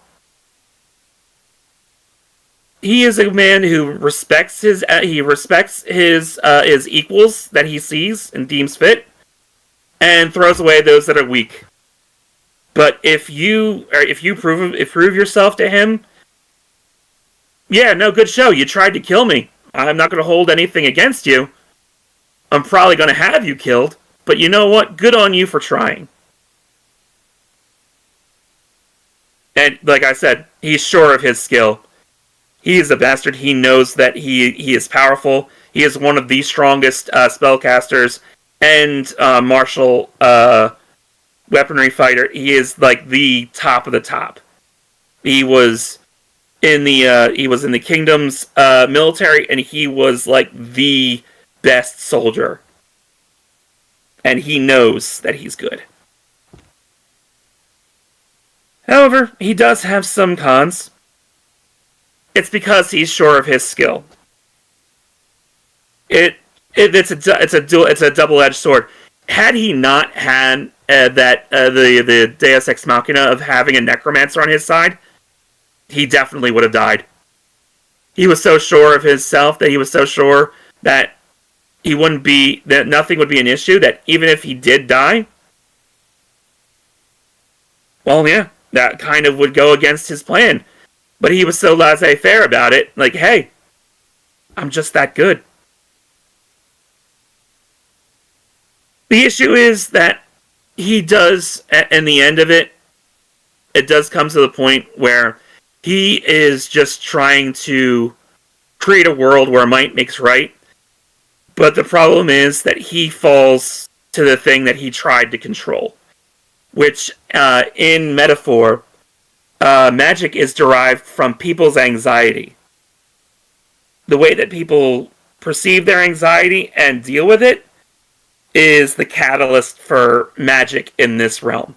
he is a man who respects his his equals that he sees and deems fit, and throws away those that are weak. But if you prove yourself to him, yeah, no, good show. You tried to kill me. I'm not going to hold anything against you. I'm probably going to have you killed, but you know what? Good on you for trying. And like I said, he's sure of his skill. He is a bastard. He knows that he is powerful. He is one of the strongest spellcasters and martial weaponry fighter. He is like the top of the top. He was in the kingdom's military, and he was like the best soldier. And he knows that he's good. However, he does have some cons. It's because he's sure of his skill. It's a double-edged sword. Had he not had the Deus Ex Machina of having a necromancer on his side, he definitely would have died. He was so sure of himself, that he was so sure that that nothing would be an issue, that even if he did die, well, yeah, that kind of would go against his plan. But he was so laissez-faire about it, like, hey, I'm just that good. The issue is that he does, in the end of it, it does come to the point where he is just trying to create a world where might makes right. But the problem is that he falls to the thing that he tried to control. Which, in metaphor, magic is derived from people's anxiety. The way that people perceive their anxiety and deal with it is the catalyst for magic in this realm.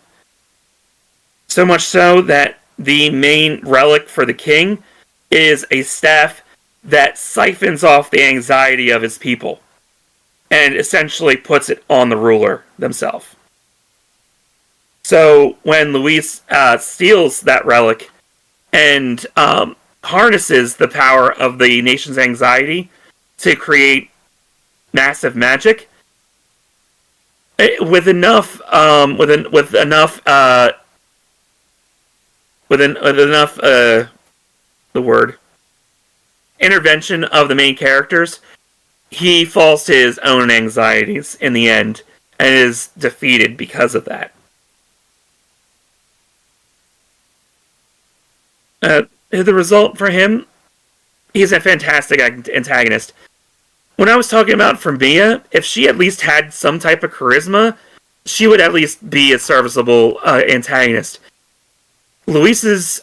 So much so that the main relic for the king is a staff that siphons off the anxiety of his people and essentially puts it on the ruler themselves. So when Luis steals that relic and harnesses the power of the nation's anxiety to create massive magic, with enough intervention of the main characters, he falls to his own anxieties in the end and is defeated because of that. The result for him, he's a fantastic antagonist. When I was talking about Firmia, if she at least had some type of charisma, she would at least be a serviceable antagonist. Luis's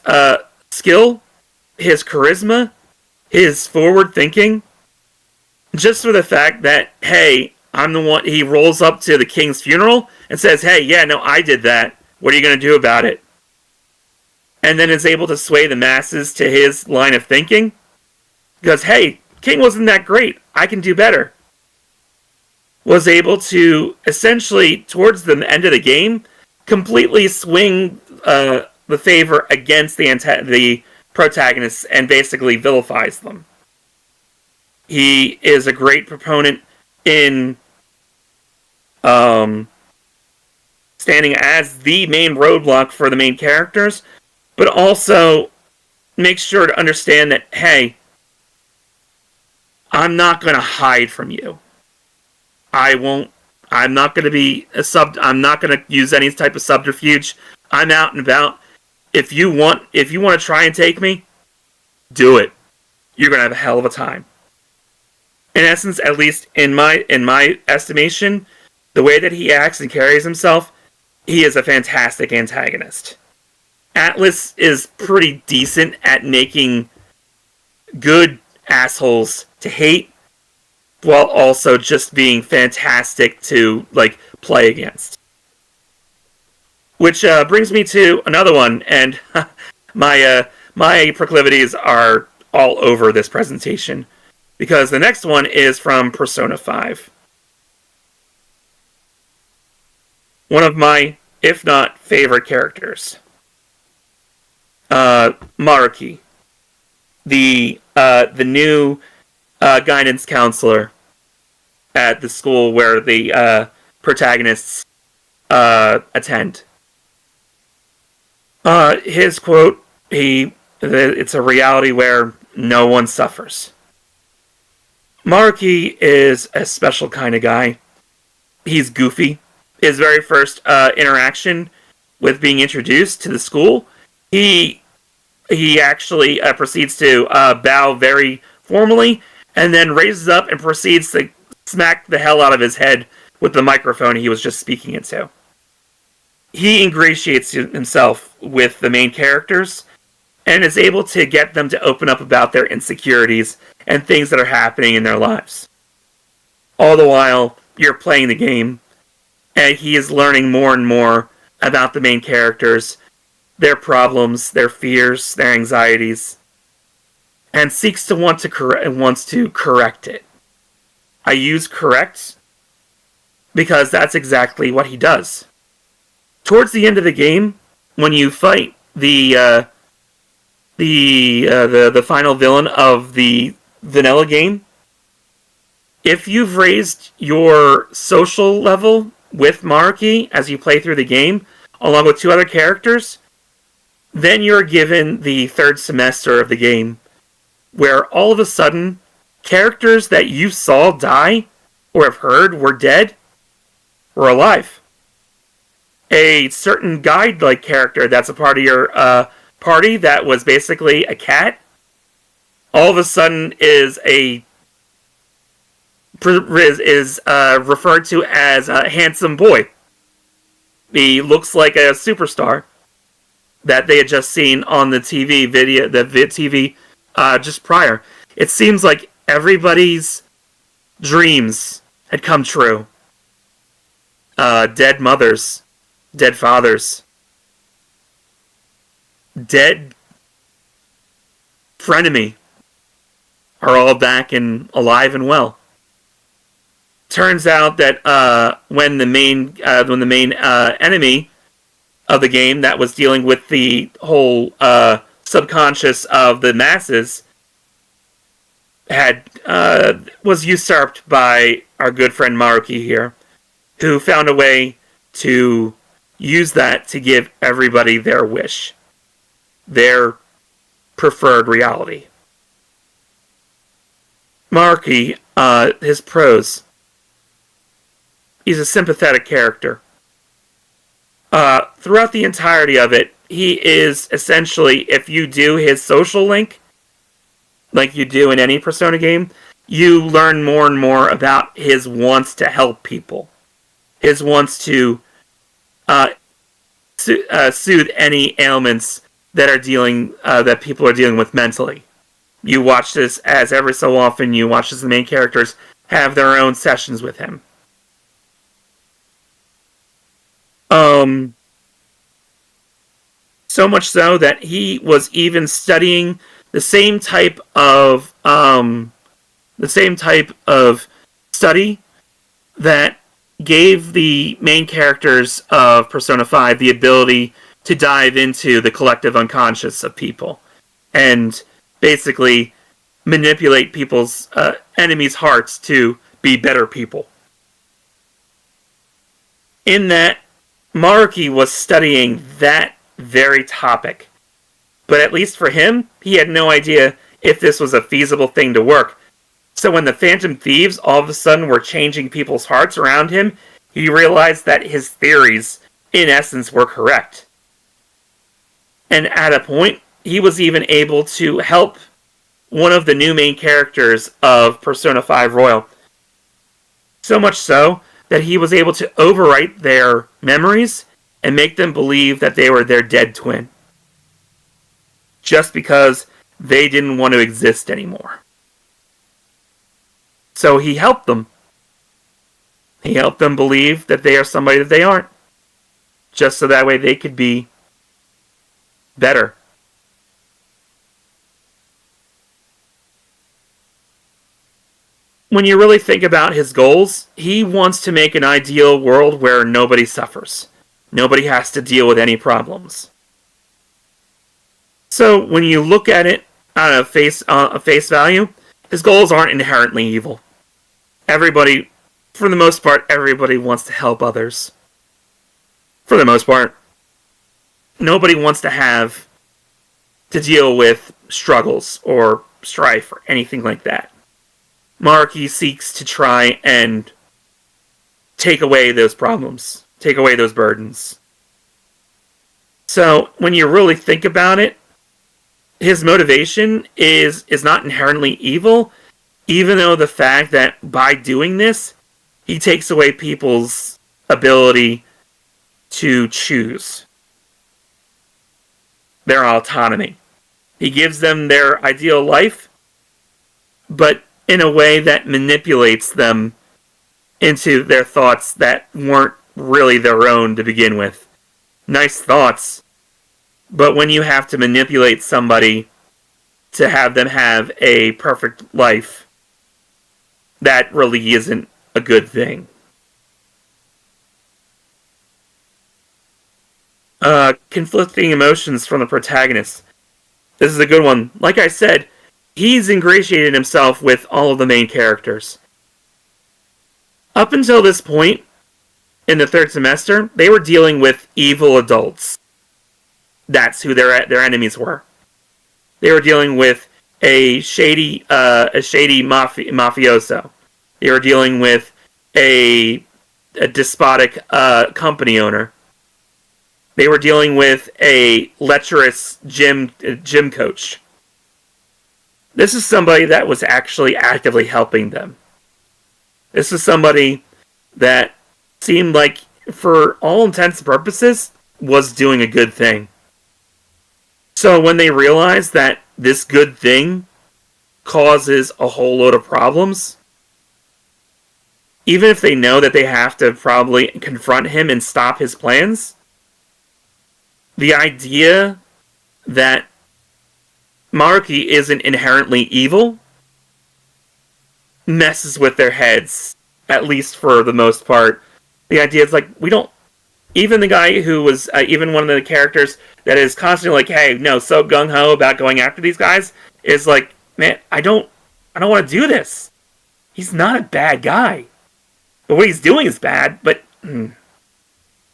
skill, his charisma, his forward thinking, just for the fact that, hey, I'm the one, he rolls up to the king's funeral and says, hey, yeah, no, I did that. What are you going to do about it? And then is able to sway the masses to his line of thinking. Because, hey, king wasn't that great. I can do better. Was able to, essentially, towards the end of the game, completely swing the favor against the protagonists and basically vilifies them. He is a great proponent in standing as the main roadblock for the main characters, but also makes sure to understand that, hey, I'm not going to hide from you. I'm not going to be I'm not going to use any type of subterfuge. I'm out and about. If you want to try and take me, do it. You're going to have a hell of a time. In essence, at least in my estimation, the way that he acts and carries himself, he is a fantastic antagonist. Atlas is pretty decent at making good assholes to hate, while also just being fantastic to play against. Which brings me to another one, and my proclivities are all over this presentation, because the next one is from Persona 5. One of my, if not favorite characters. Maruki. the new guidance counselor at the school where the protagonists attend. His quote: "It's a reality where no one suffers." Maruki is a special kind of guy. He's goofy. His very first interaction with being introduced to the school, he actually proceeds to bow very formally, and then raises up and proceeds to smack the hell out of his head with the microphone he was just speaking into. He ingratiates himself with the main characters and is able to get them to open up about their insecurities and things that are happening in their lives. All the while, you're playing the game, and he is learning more and more about the main characters, their problems, their fears, their anxieties, and seeks to wants to correct it. I use correct because that's exactly what he does. Towards the end of the game, when you fight the final villain of the vanilla game, if you've raised your social level with Maruki as you play through the game, along with 2 other characters, then you're given the 3rd semester of the game, where all of a sudden, characters that you saw die, or have heard were dead, were alive. A certain guide-like character that's a part of your party that was basically a cat, all of a sudden is referred to as a handsome boy. He looks like a superstar that they had just seen on the TV just prior. It seems like everybody's dreams had come true. Dead mothers, dead fathers, dead frenemy are all back and alive and well. Turns out that when the main enemy of the game that was dealing with the whole subconscious of the masses was usurped by our good friend Maruki here, who found a way to use that to give everybody their wish, their preferred reality. Maruki, his prose. He's a sympathetic character. Throughout the entirety of it, he is essentially, if you do his social link, like you do in any Persona game, you learn more and more about his wants to help people. His wants to soothe any ailments that people are dealing with mentally. You watch this as every so often you watch as the main characters have their own sessions with him. So much so that he was even studying the same type of study that gave the main characters of Persona 5 the ability to dive into the collective unconscious of people and basically manipulate people's enemies' hearts to be better people. In that, Maruki was studying that very topic. But at least for him, he had no idea if this was a feasible thing to work. So when the Phantom Thieves all of a sudden were changing people's hearts around him, he realized that his theories, in essence, were correct. And at a point, he was even able to help one of the new main characters of Persona 5 Royal. So much so that he was able to overwrite their memories and make them believe that they were their dead twin. Just because they didn't want to exist anymore. So he helped them. He helped them believe that they are somebody that they aren't. Just so that way they could be better. When you really think about his goals, he wants to make an ideal world where nobody suffers. Nobody has to deal with any problems. So when you look at it, on a face value, his goals aren't inherently evil. Everybody, for the most part, everybody wants to help others. For the most part, nobody wants to have to deal with struggles or strife or anything like that. Maruki seeks to try and take away those problems, take away those burdens. So when you really think about it, his motivation is not inherently evil, even though the fact that by doing this, he takes away people's ability to choose their autonomy. He gives them their ideal life, but in a way that manipulates them into their thoughts that weren't really their own to begin with. Nice thoughts, but when you have to manipulate somebody to have them have a perfect life, that really isn't a good thing. Conflicting emotions from the protagonist. This is a good one. Like I said, he's ingratiated himself with all of the main characters. Up until this point, in the third semester, they were dealing with evil adults. That's who their enemies were. They were dealing with a shady mafioso. They were dealing with a despotic company owner. They were dealing with a lecherous gym coach. This is somebody that was actually actively helping them. This is somebody that seemed like, for all intents and purposes, was doing a good thing. So when they realize that this good thing causes a whole load of problems, even if they know that they have to probably confront him and stop his plans, the idea that Maruki isn't inherently evil messes with their heads, at least for the most part. The idea is like, we don't... Even the guy who was, even one of the characters that is constantly like, hey, no, so gung-ho about going after these guys, is like, man, I don't want to do this. He's not a bad guy. But what he's doing is bad, but...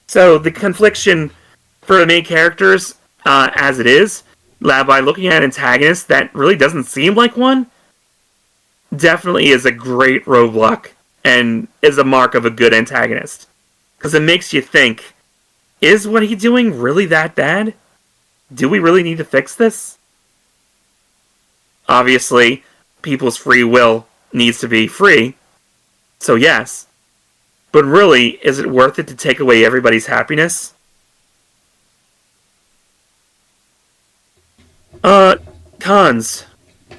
So the confliction for the main characters, as it is, by looking at an antagonist that really doesn't seem like one, definitely is a great roadblock and is a mark of a good antagonist. Because it makes you think, is what he's doing really that bad? Do we really need to fix this? Obviously, people's free will needs to be free, so yes. But really, is it worth it to take away everybody's happiness? Cons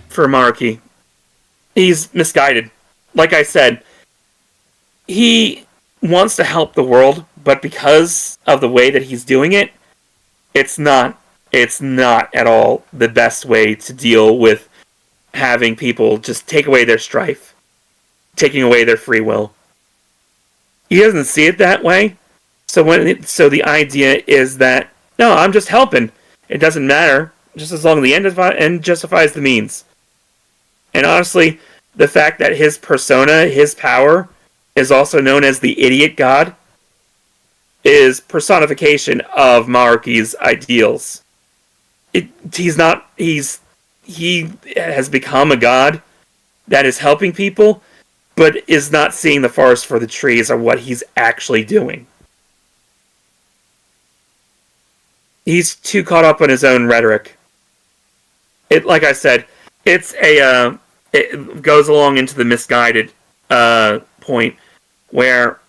for Maruki. He's misguided. Like I said, he wants to help the world, but because of the way that he's doing it, it's not at all the best way to deal with having people just take away their strife, taking away their free will. He doesn't see it that way, so the idea is that, no, I'm just helping. It doesn't matter, just as long as the end justifies the means. And honestly, the fact that his persona, his power, is also known as the Idiot God, is personification of Maruki's ideals. He has become a god that is helping people, but is not seeing the forest for the trees or what he's actually doing. He's too caught up on his own rhetoric. Like I said, it goes along into the misguided point where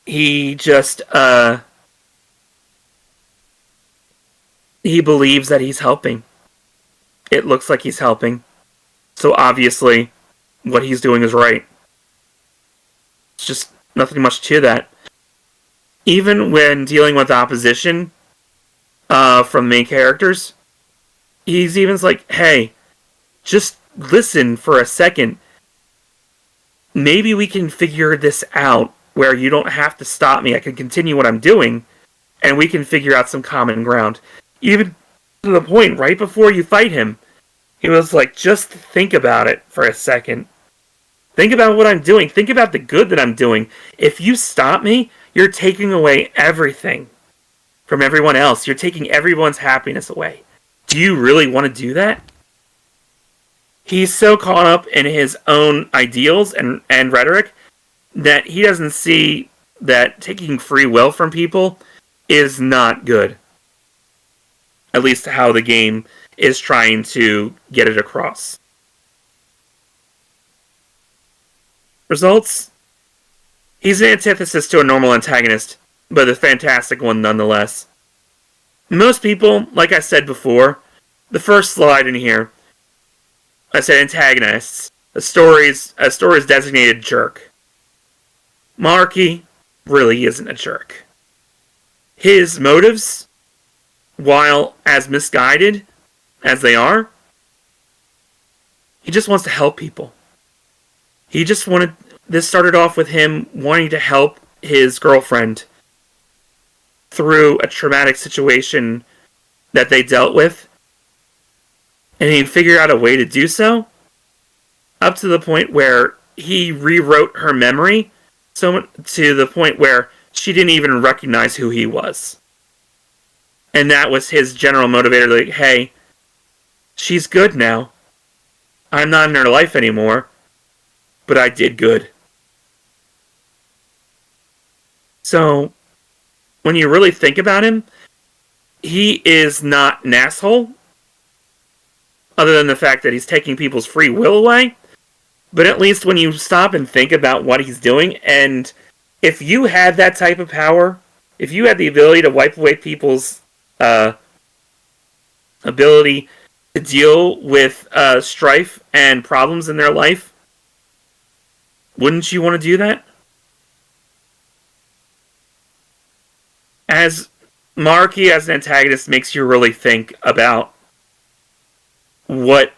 he just he believes that he's helping. It looks like he's helping, so obviously what he's doing is right. It's just nothing much to that. Even when dealing with opposition from main characters, he's even like, hey, just listen for a second. Maybe we can figure this out where you don't have to stop me. I can continue what I'm doing, and we can figure out some common ground. Even to the point, right before you fight him, He was like, just think about it for a second. Think about what I'm doing. Think about the good that I'm doing. If you stop me, you're taking away everything from everyone else. You're taking everyone's happiness away. Do you really want to do that? He's so caught up in his own ideals and rhetoric that he doesn't see that taking free will from people is not good. At least how the game is trying to get it across. Results? He's an antithesis to a normal antagonist, but a fantastic one nonetheless. Most people, like I said before, the first slide in here, I said antagonists. A story's designated jerk. Marky really isn't a jerk. His motives, while as misguided as they are, he just wants to help people. This started off with him wanting to help his girlfriend through a traumatic situation that they dealt with, and he figured out a way to do so, up to the point where he rewrote her memory, so to the point where she didn't even recognize who he was. And that was his general motivator, like, hey, she's good now. I'm not in her life anymore, but I did good. So, when you really think about him, he is not an asshole, other than the fact that he's taking people's free will away. But at least when you stop and think about what he's doing, and if you had that type of power, if you had the ability to wipe away people's ability to deal with strife and problems in their life, wouldn't you want to do that? As Marky as an antagonist makes you really think about what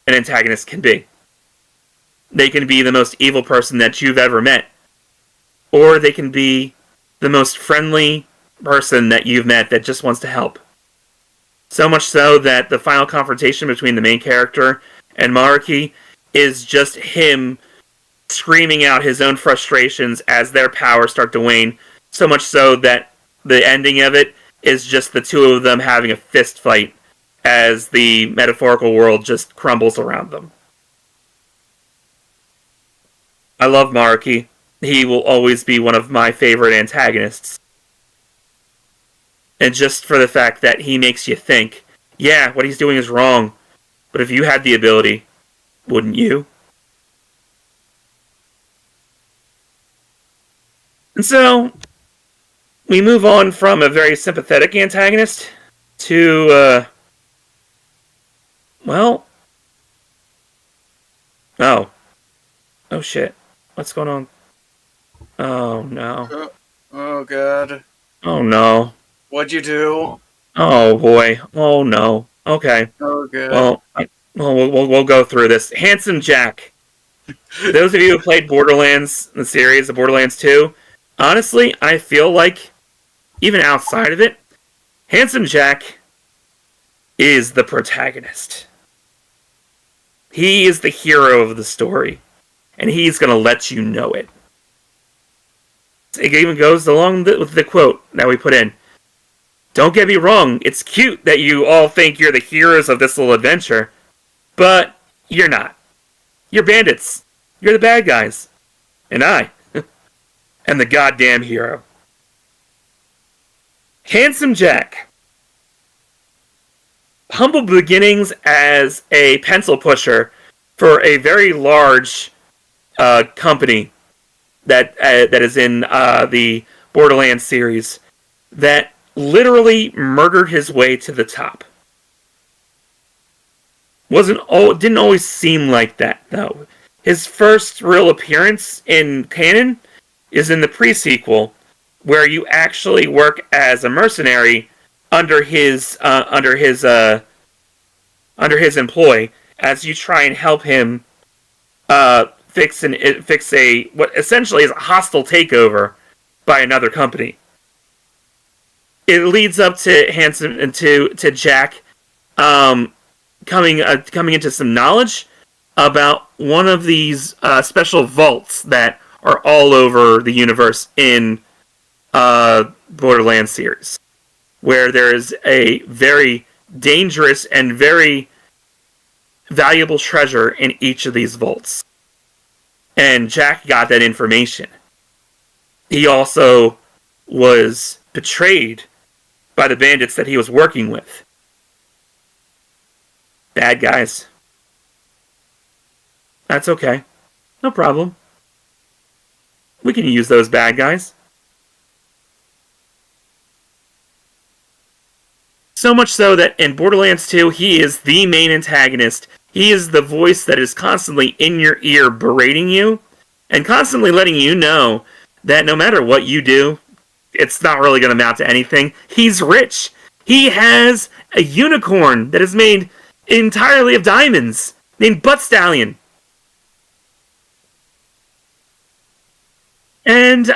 an antagonist can be. They can be the most evil person that you've ever met, or they can be the most friendly person that you've met that just wants to help. So much so that the final confrontation between the main character and Marky is just him screaming out his own frustrations as their powers start to wane, so much so that the ending of it is just the two of them having a fist fight as the metaphorical world just crumbles around them. I love Marky. He will always be one of my favorite antagonists. And just for the fact that he makes you think, yeah, what he's doing is wrong, but if you had the ability, wouldn't you? And so, we move on from a very sympathetic antagonist to, well... Oh. Oh shit. What's going on? Oh no. Oh god. Oh no. What'd you do? Oh boy. Oh no. Okay. Oh god. Well, we'll go through this. Handsome Jack. Those of you who played Borderlands, the series, the Borderlands 2, honestly, I feel like, even outside of it, Handsome Jack is the protagonist. He is the hero of the story, and he's going to let you know it. It even goes along with the quote that we put in. Don't get me wrong, it's cute that you all think you're the heroes of this little adventure, but you're not. You're bandits. You're the bad guys. And I am the goddamn hero. Handsome Jack. Humble beginnings as a pencil pusher for a very large company that is in the Borderlands series that literally murdered his way to the top. Didn't always seem like that though. His first real appearance in canon is in the pre-sequel, where you actually work as a mercenary under his employ as you try and help him fix a what essentially is a hostile takeover by another company. It leads up to Hanson and to Jack coming into some knowledge about one of these special vaults that are all over the universe in Borderlands series, where there is a very dangerous and very valuable treasure in each of these vaults. And Jack got that information. He also was betrayed by the bandits that he was working with. Bad guys. That's okay. No problem. We can use those bad guys. So much so that in Borderlands 2, he is the main antagonist. He is the voice that is constantly in your ear berating you and constantly letting you know that no matter what you do, it's not really going to amount to anything. He's rich. He has a unicorn that is made entirely of diamonds named Butt Stallion. And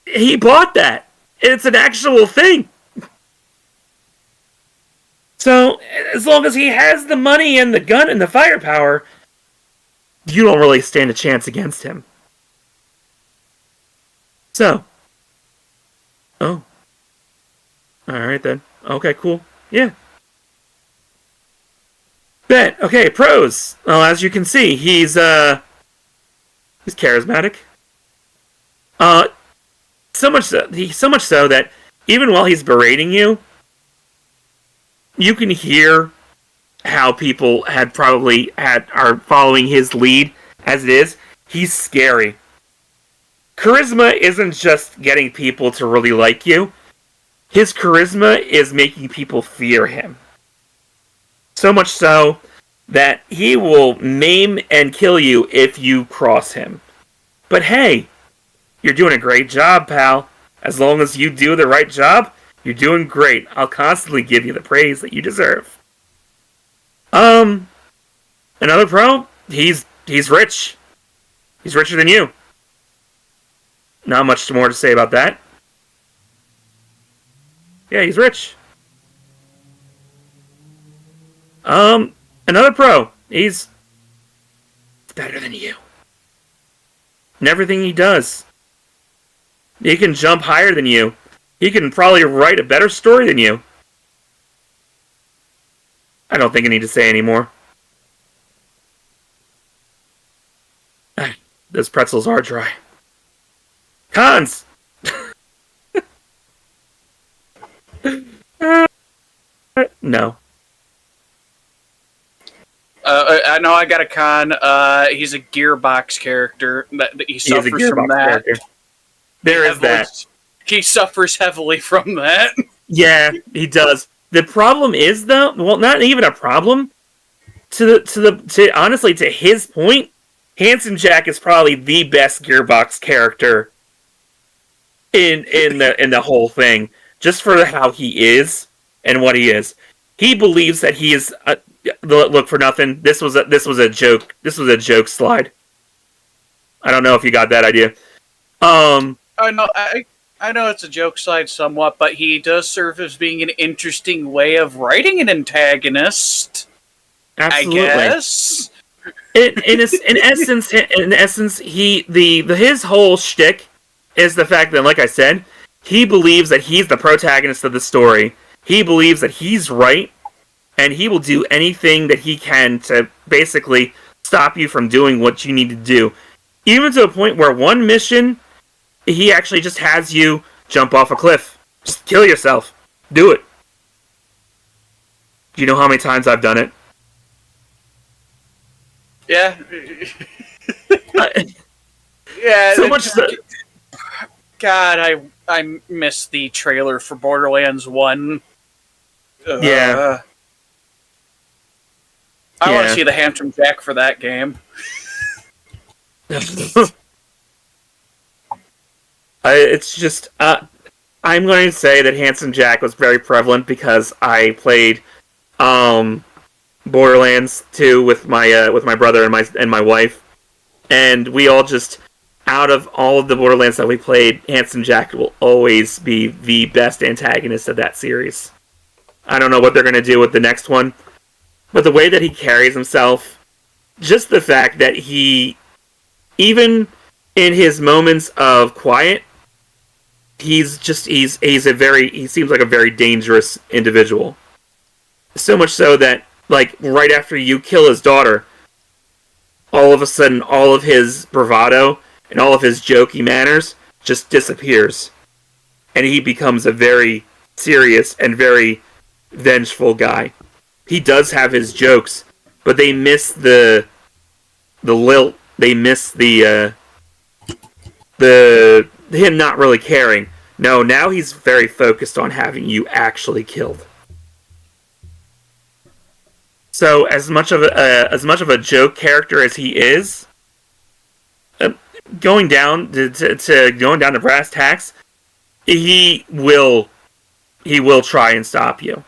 he bought that. It's an actual thing. So, as long as he has the money and the gun and the firepower, you don't really stand a chance against him. So. Oh. Alright then. Okay, cool. Yeah. Bet. Okay, pros. Well, as you can see, he's charismatic. So much so that even while he's berating you, you can hear how people are following his lead as it is. He's scary. Charisma isn't just getting people to really like you. His charisma is making people fear him. So much so that he will maim and kill you if you cross him. But hey, you're doing a great job, pal. As long as you do the right job, you're doing great. I'll constantly give you the praise that you deserve. Another pro, he's rich. He's richer than you. Not much more to say about that. Yeah, he's rich. Another pro, he's better than you. In everything he does. He can jump higher than you. He can probably write a better story than you. I don't think I need to say any more. Those pretzels are dry. Cons! No. I know I got a con. He's a Gearbox character. That he suffers from that. Character. There is that. He suffers heavily from that. Yeah, he does. The problem is, though, well, not even a problem. Honestly, to his point, Handsome Jack is probably the best Gearbox character in the whole thing, just for how he is and what he is. He believes that he is. Look, for nothing. This was a joke. This was a joke slide. I don't know if you got that idea. I know it's a joke slide somewhat, but he does serve as being an interesting way of writing an antagonist. Absolutely. I guess. In essence, his whole shtick is the fact that, like I said, he believes that he's the protagonist of the story. He believes that he's right, and he will do anything that he can to basically stop you from doing what you need to do. Even to a point where one mission, he actually just has you jump off a cliff. Just kill yourself. Do it. Do you know how many times I've done it? Yeah. Yeah. So much so. God, I missed the trailer for Borderlands 1. Yeah. I want to see the Handsome Jack for that game. It's just, I'm going to say that Handsome Jack was very prevalent because I played Borderlands 2 with my brother and my wife, and we all just, out of all of the Borderlands that we played, Handsome Jack will always be the best antagonist of that series. I don't know what they're going to do with the next one. but the way that he carries himself, just the fact that he, even in his moments of quiet, he seems like a very dangerous individual. So much so that, like, right after you kill his daughter, all of a sudden all of his bravado and all of his jokey manners just disappears. And he becomes a very serious and very vengeful guy. He does have his jokes, but they miss the lilt. They miss the him not really caring. No, now he's very focused on having you actually killed. So as much of a joke character as he is, going down to brass tacks, he will try and stop you.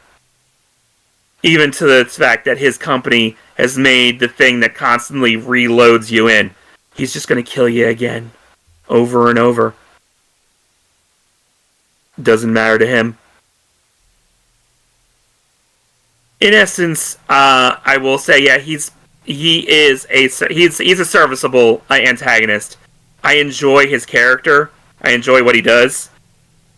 Even to the fact that his company has made the thing that constantly reloads you in. He's just going to kill you again. Over and over. Doesn't matter to him. In essence, I will say, yeah, he's a serviceable antagonist. I enjoy his character. I enjoy what he does.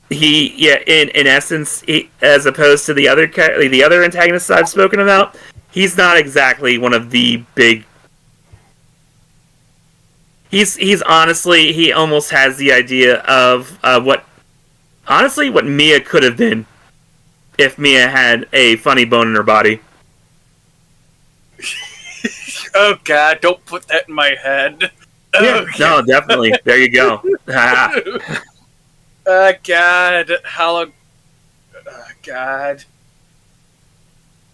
In essence, as opposed to the other antagonists I've spoken about, he's not exactly one of the big. He's honestly, he almost has the idea of what Mia could have been if Mia had a funny bone in her body. Oh God! Don't put that in my head. Yeah, no, definitely. There you go. God, how long? God.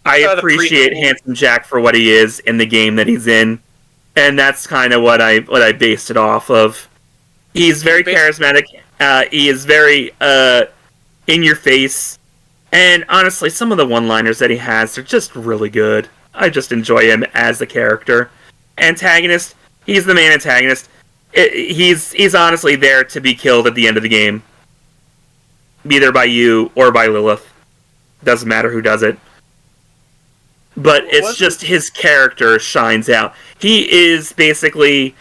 I appreciate Handsome Jack for what he is in the game that he's in, and that's kind of what I based it off of. He's very charismatic. He is very in your face, and honestly, some of the one-liners that he has are just really good. I just enjoy him as a character. Antagonist, he's the main antagonist. He's honestly there to be killed at the end of the game. Either by you or by Lilith. Doesn't matter who does it. But it's just his character shines out. He is basically,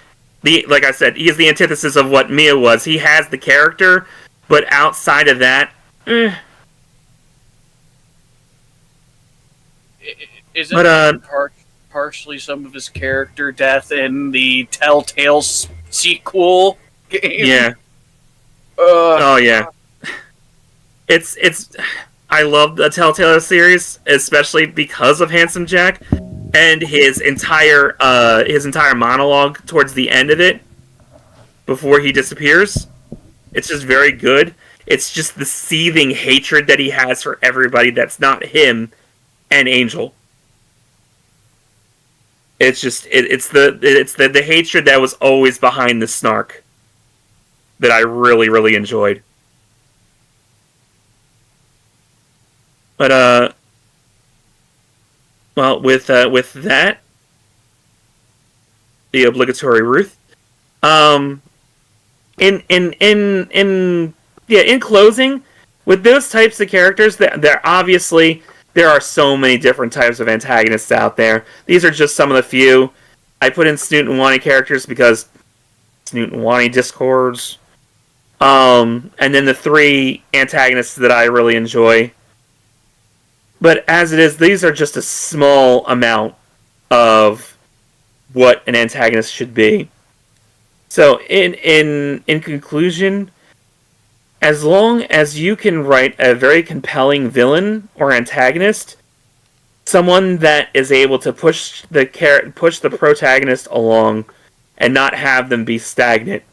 like I said, he is the antithesis of what Mia was. He has the character, but outside of that, Isn't partially some of his character death in the Telltale sequel game? Yeah. Oh yeah. It's. I love the Telltale series, especially because of Handsome Jack and his entire monologue towards the end of it, before he disappears. It's just very good. It's just the seething hatred that he has for everybody that's not him and Angel. It's just it's the hatred that was always behind the snark that I really, really enjoyed. But well, with that, the obligatory Ruth. In closing, with those types of characters, there obviously there are so many different types of antagonists out there. These are just some of the few. I put in Snoot and Wani characters because Snoot and Wani discords. And then the 3 antagonists that I really enjoy. But as it is, these are just a small amount of what an antagonist should be. So, in conclusion, as long as you can write a very compelling villain or antagonist, someone that is able to push the protagonist along and not have them be stagnant,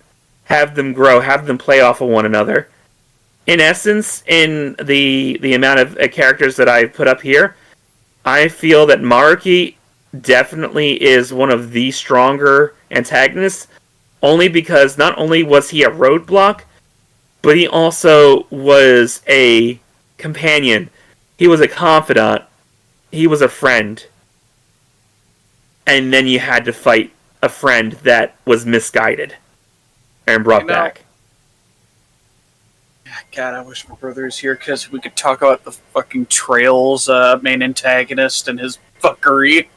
have them grow, have them play off of one another. In essence, in the amount of characters that I put up here, I feel that Maruki definitely is one of the stronger antagonists, only because not only was he a roadblock, but he also was a companion. He was a confidant. He was a friend. And then you had to fight a friend that was misguided and brought back. God, I wish my brother was here because we could talk about the fucking Trails main antagonist and his fuckery.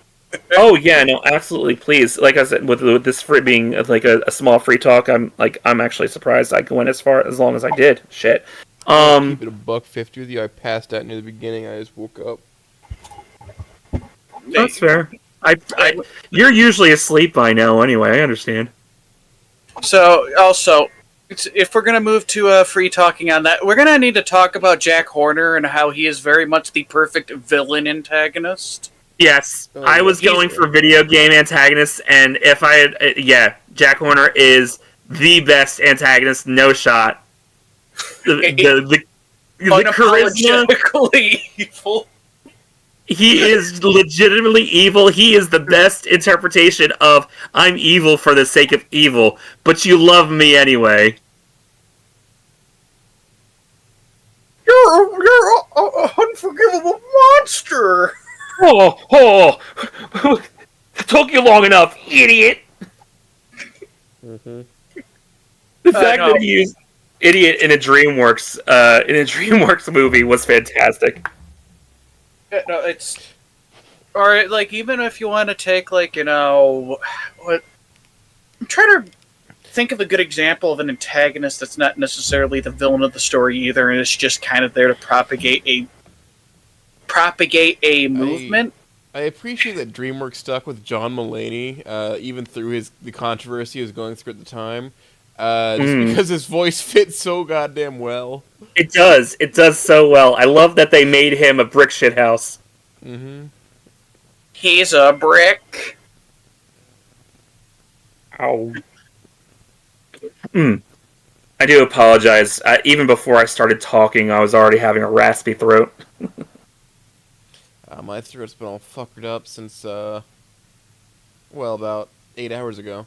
Oh yeah, no, absolutely. Please, like I said, with this free being like a small free talk, I'm actually surprised I went as long as I did. Shit. I'll keep it $1.50 with you. I passed out near the beginning. I just woke up. That's fair. You're usually asleep by now, anyway. I understand. So also, if we're gonna move to free talking on that, we're gonna need to talk about Jack Horner and how he is very much the perfect villain antagonist. Yes, I was going for video game antagonists, and if I had, Jack Horner is the best antagonist, no shot. The charisma, evil. He is legitimately evil. He is the best interpretation of I'm evil for the sake of evil, but you love me anyway. You're a unforgivable monster. Oh, it took you long enough, idiot. Mm-hmm. The fact that he used idiot in a DreamWorks movie was fantastic. No, it's or like even if you want to take what I'm trying to think of a good example of an antagonist that's not necessarily the villain of the story either, and it's just kind of there to propagate a movement. I appreciate that DreamWorks stuck with John Mulaney, even through the controversy he was going through at the time, just because his voice fits so goddamn well. It does so well. I love that they made him a brick shithouse. Mm-hmm. He's a brick. Ow. I do apologize. Even before I started talking, I was already having a raspy throat. My throat's been all fuckered up since, about 8 hours ago.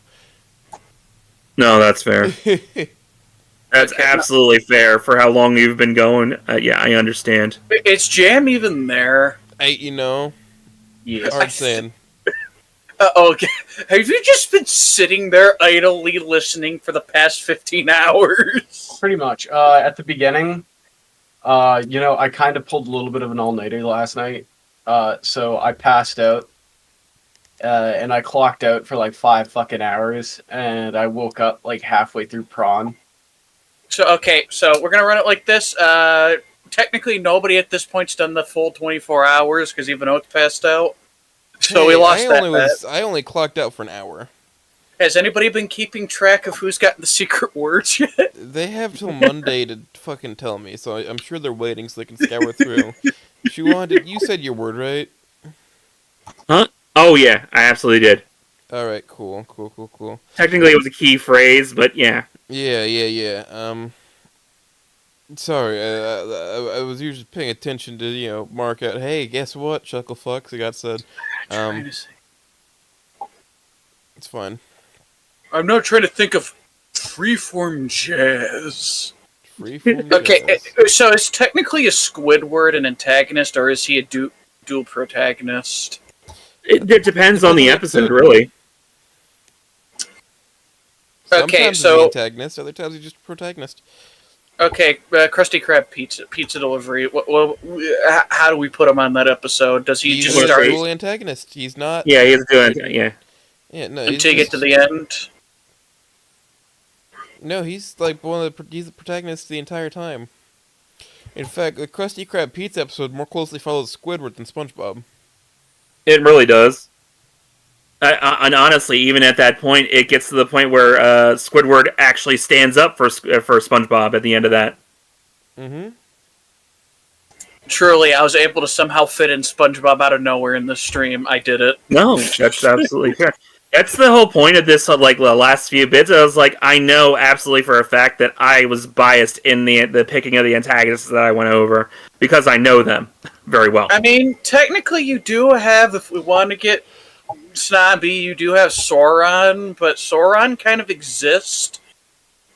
No, that's fair. That's absolutely fair for how long you've been going. Yeah, I understand. Is Jam even there? Yes. Hard saying. Okay. Have you just been sitting there idly listening for the past 15 hours? Pretty much. At the beginning, I kind of pulled a little bit of an all-nighter last night. So I passed out, and I clocked out for like 5 fucking hours, and I woke up like halfway through prawn. So we're gonna run it like this. Technically, nobody at this point's done the full 24 hours because even Oath passed out. So we lost that. I only clocked out for an hour. Has anybody been keeping track of who's gotten the secret words yet? They have till Monday to fucking tell me, so I'm sure they're waiting so they can scour through. Shuhan, you said your word right? Huh? Oh yeah, I absolutely did. Alright, cool. Technically it was a key phrase, but yeah. Yeah. Sorry, I was usually paying attention to, mark out, hey, guess what, Chucklefucks, I got said. It's fine. I'm not trying to think of freeform jazz. Freeform jazz. Okay, so is technically a Squidward an antagonist, or is he a dual protagonist? It depends on the episode, really. Sometimes he's the antagonist, other times he's just a protagonist. Okay, Krusty Krab pizza delivery. How do we put him on that episode? Does he just start? He's a dual antagonist. He's not. Yeah, he's doing. Yeah. Yeah, no. Until you get to the end. No, he's like he's the protagonist the entire time. In fact, the Krusty Krab pizza episode more closely follows Squidward than SpongeBob. It really does. And honestly, even at that point, it gets to the point where Squidward actually stands up for SpongeBob at the end of that. Mm-hmm. Truly, I was able to somehow fit in SpongeBob out of nowhere in this stream. I did it. No, that's absolutely fair. That's the whole point of this, like, the last few bits. I was like, I know absolutely for a fact that I was biased in the picking of the antagonists that I went over, because I know them very well. I mean, technically you do have, if we want to get snobby, you do have Sauron, but Sauron kind of exists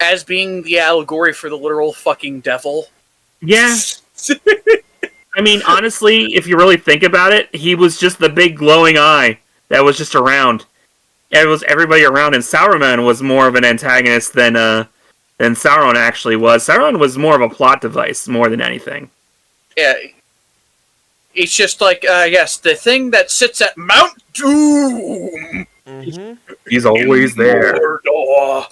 as being the allegory for the literal fucking devil. Yeah. I mean, honestly, if you really think about it, he was just the big glowing eye that was just around. It was everybody around, and Sauron was more of an antagonist than Sauron actually was. Sauron was more of a plot device more than anything. Yeah. He's just like, yes, the thing that sits at Mount Doom. Mm-hmm. He's always there. Mordor.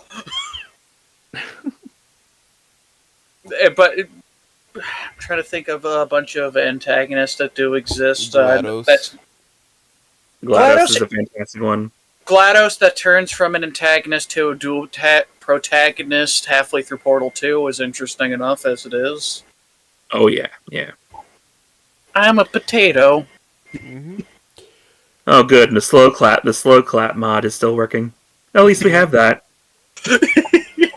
But I'm trying to think of a bunch of antagonists that do exist. GLaDOS. GLaDOS is a fantastic one. GLaDOS that turns from an antagonist to a dual protagonist halfway through Portal 2 is interesting enough as it is. Oh yeah, yeah. I'm a potato. Mm-hmm. Oh good, and the slow clap mod is still working. At least we have that.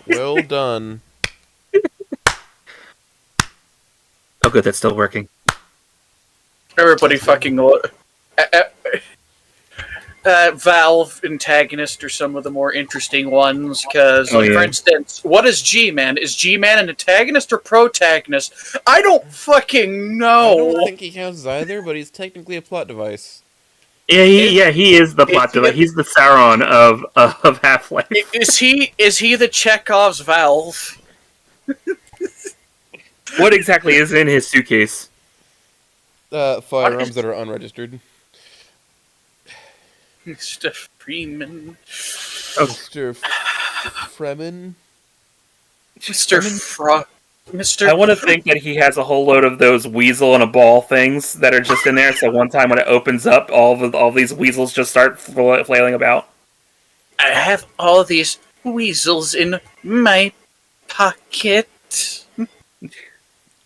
Well done. Oh good, that's still working. Everybody fucking... Valve antagonists are some of the more interesting ones, because, for instance, what is G-Man? Is G-Man an antagonist or protagonist? I don't fucking know! I don't think he counts as either, but he's technically a plot device. Yeah, he is the plot device. He's the Sauron of Half-Life. Is he the Chekhov's Valve? What exactly is in his suitcase? Firearms that are unregistered. Mr. Freeman. Mr. Fremen. Mr. I want to think that he has a whole load of those weasel and a ball things that are just in there. So one time when it opens up, all these weasels just start flailing about. I have all these weasels in my pocket.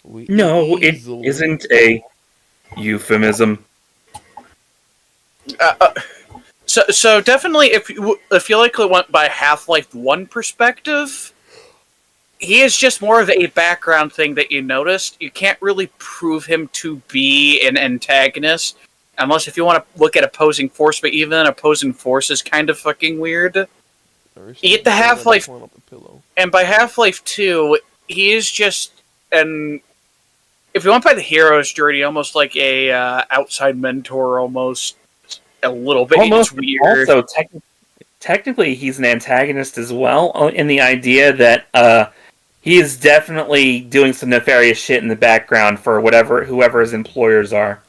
No, it isn't a euphemism. So definitely, if you like went by Half-Life 1 perspective, he is just more of a background thing that you noticed. You can't really prove him to be an antagonist, unless if you want to look at opposing force, but even opposing force is kind of fucking weird. You get the Half-Life, and by Half-Life 2, he is just an... If you went by the hero's journey, almost like a outside mentor, almost a little bit. Almost weird. Also, technically, he's an antagonist as well, in the idea that he is definitely doing some nefarious shit in the background for whoever his employers are.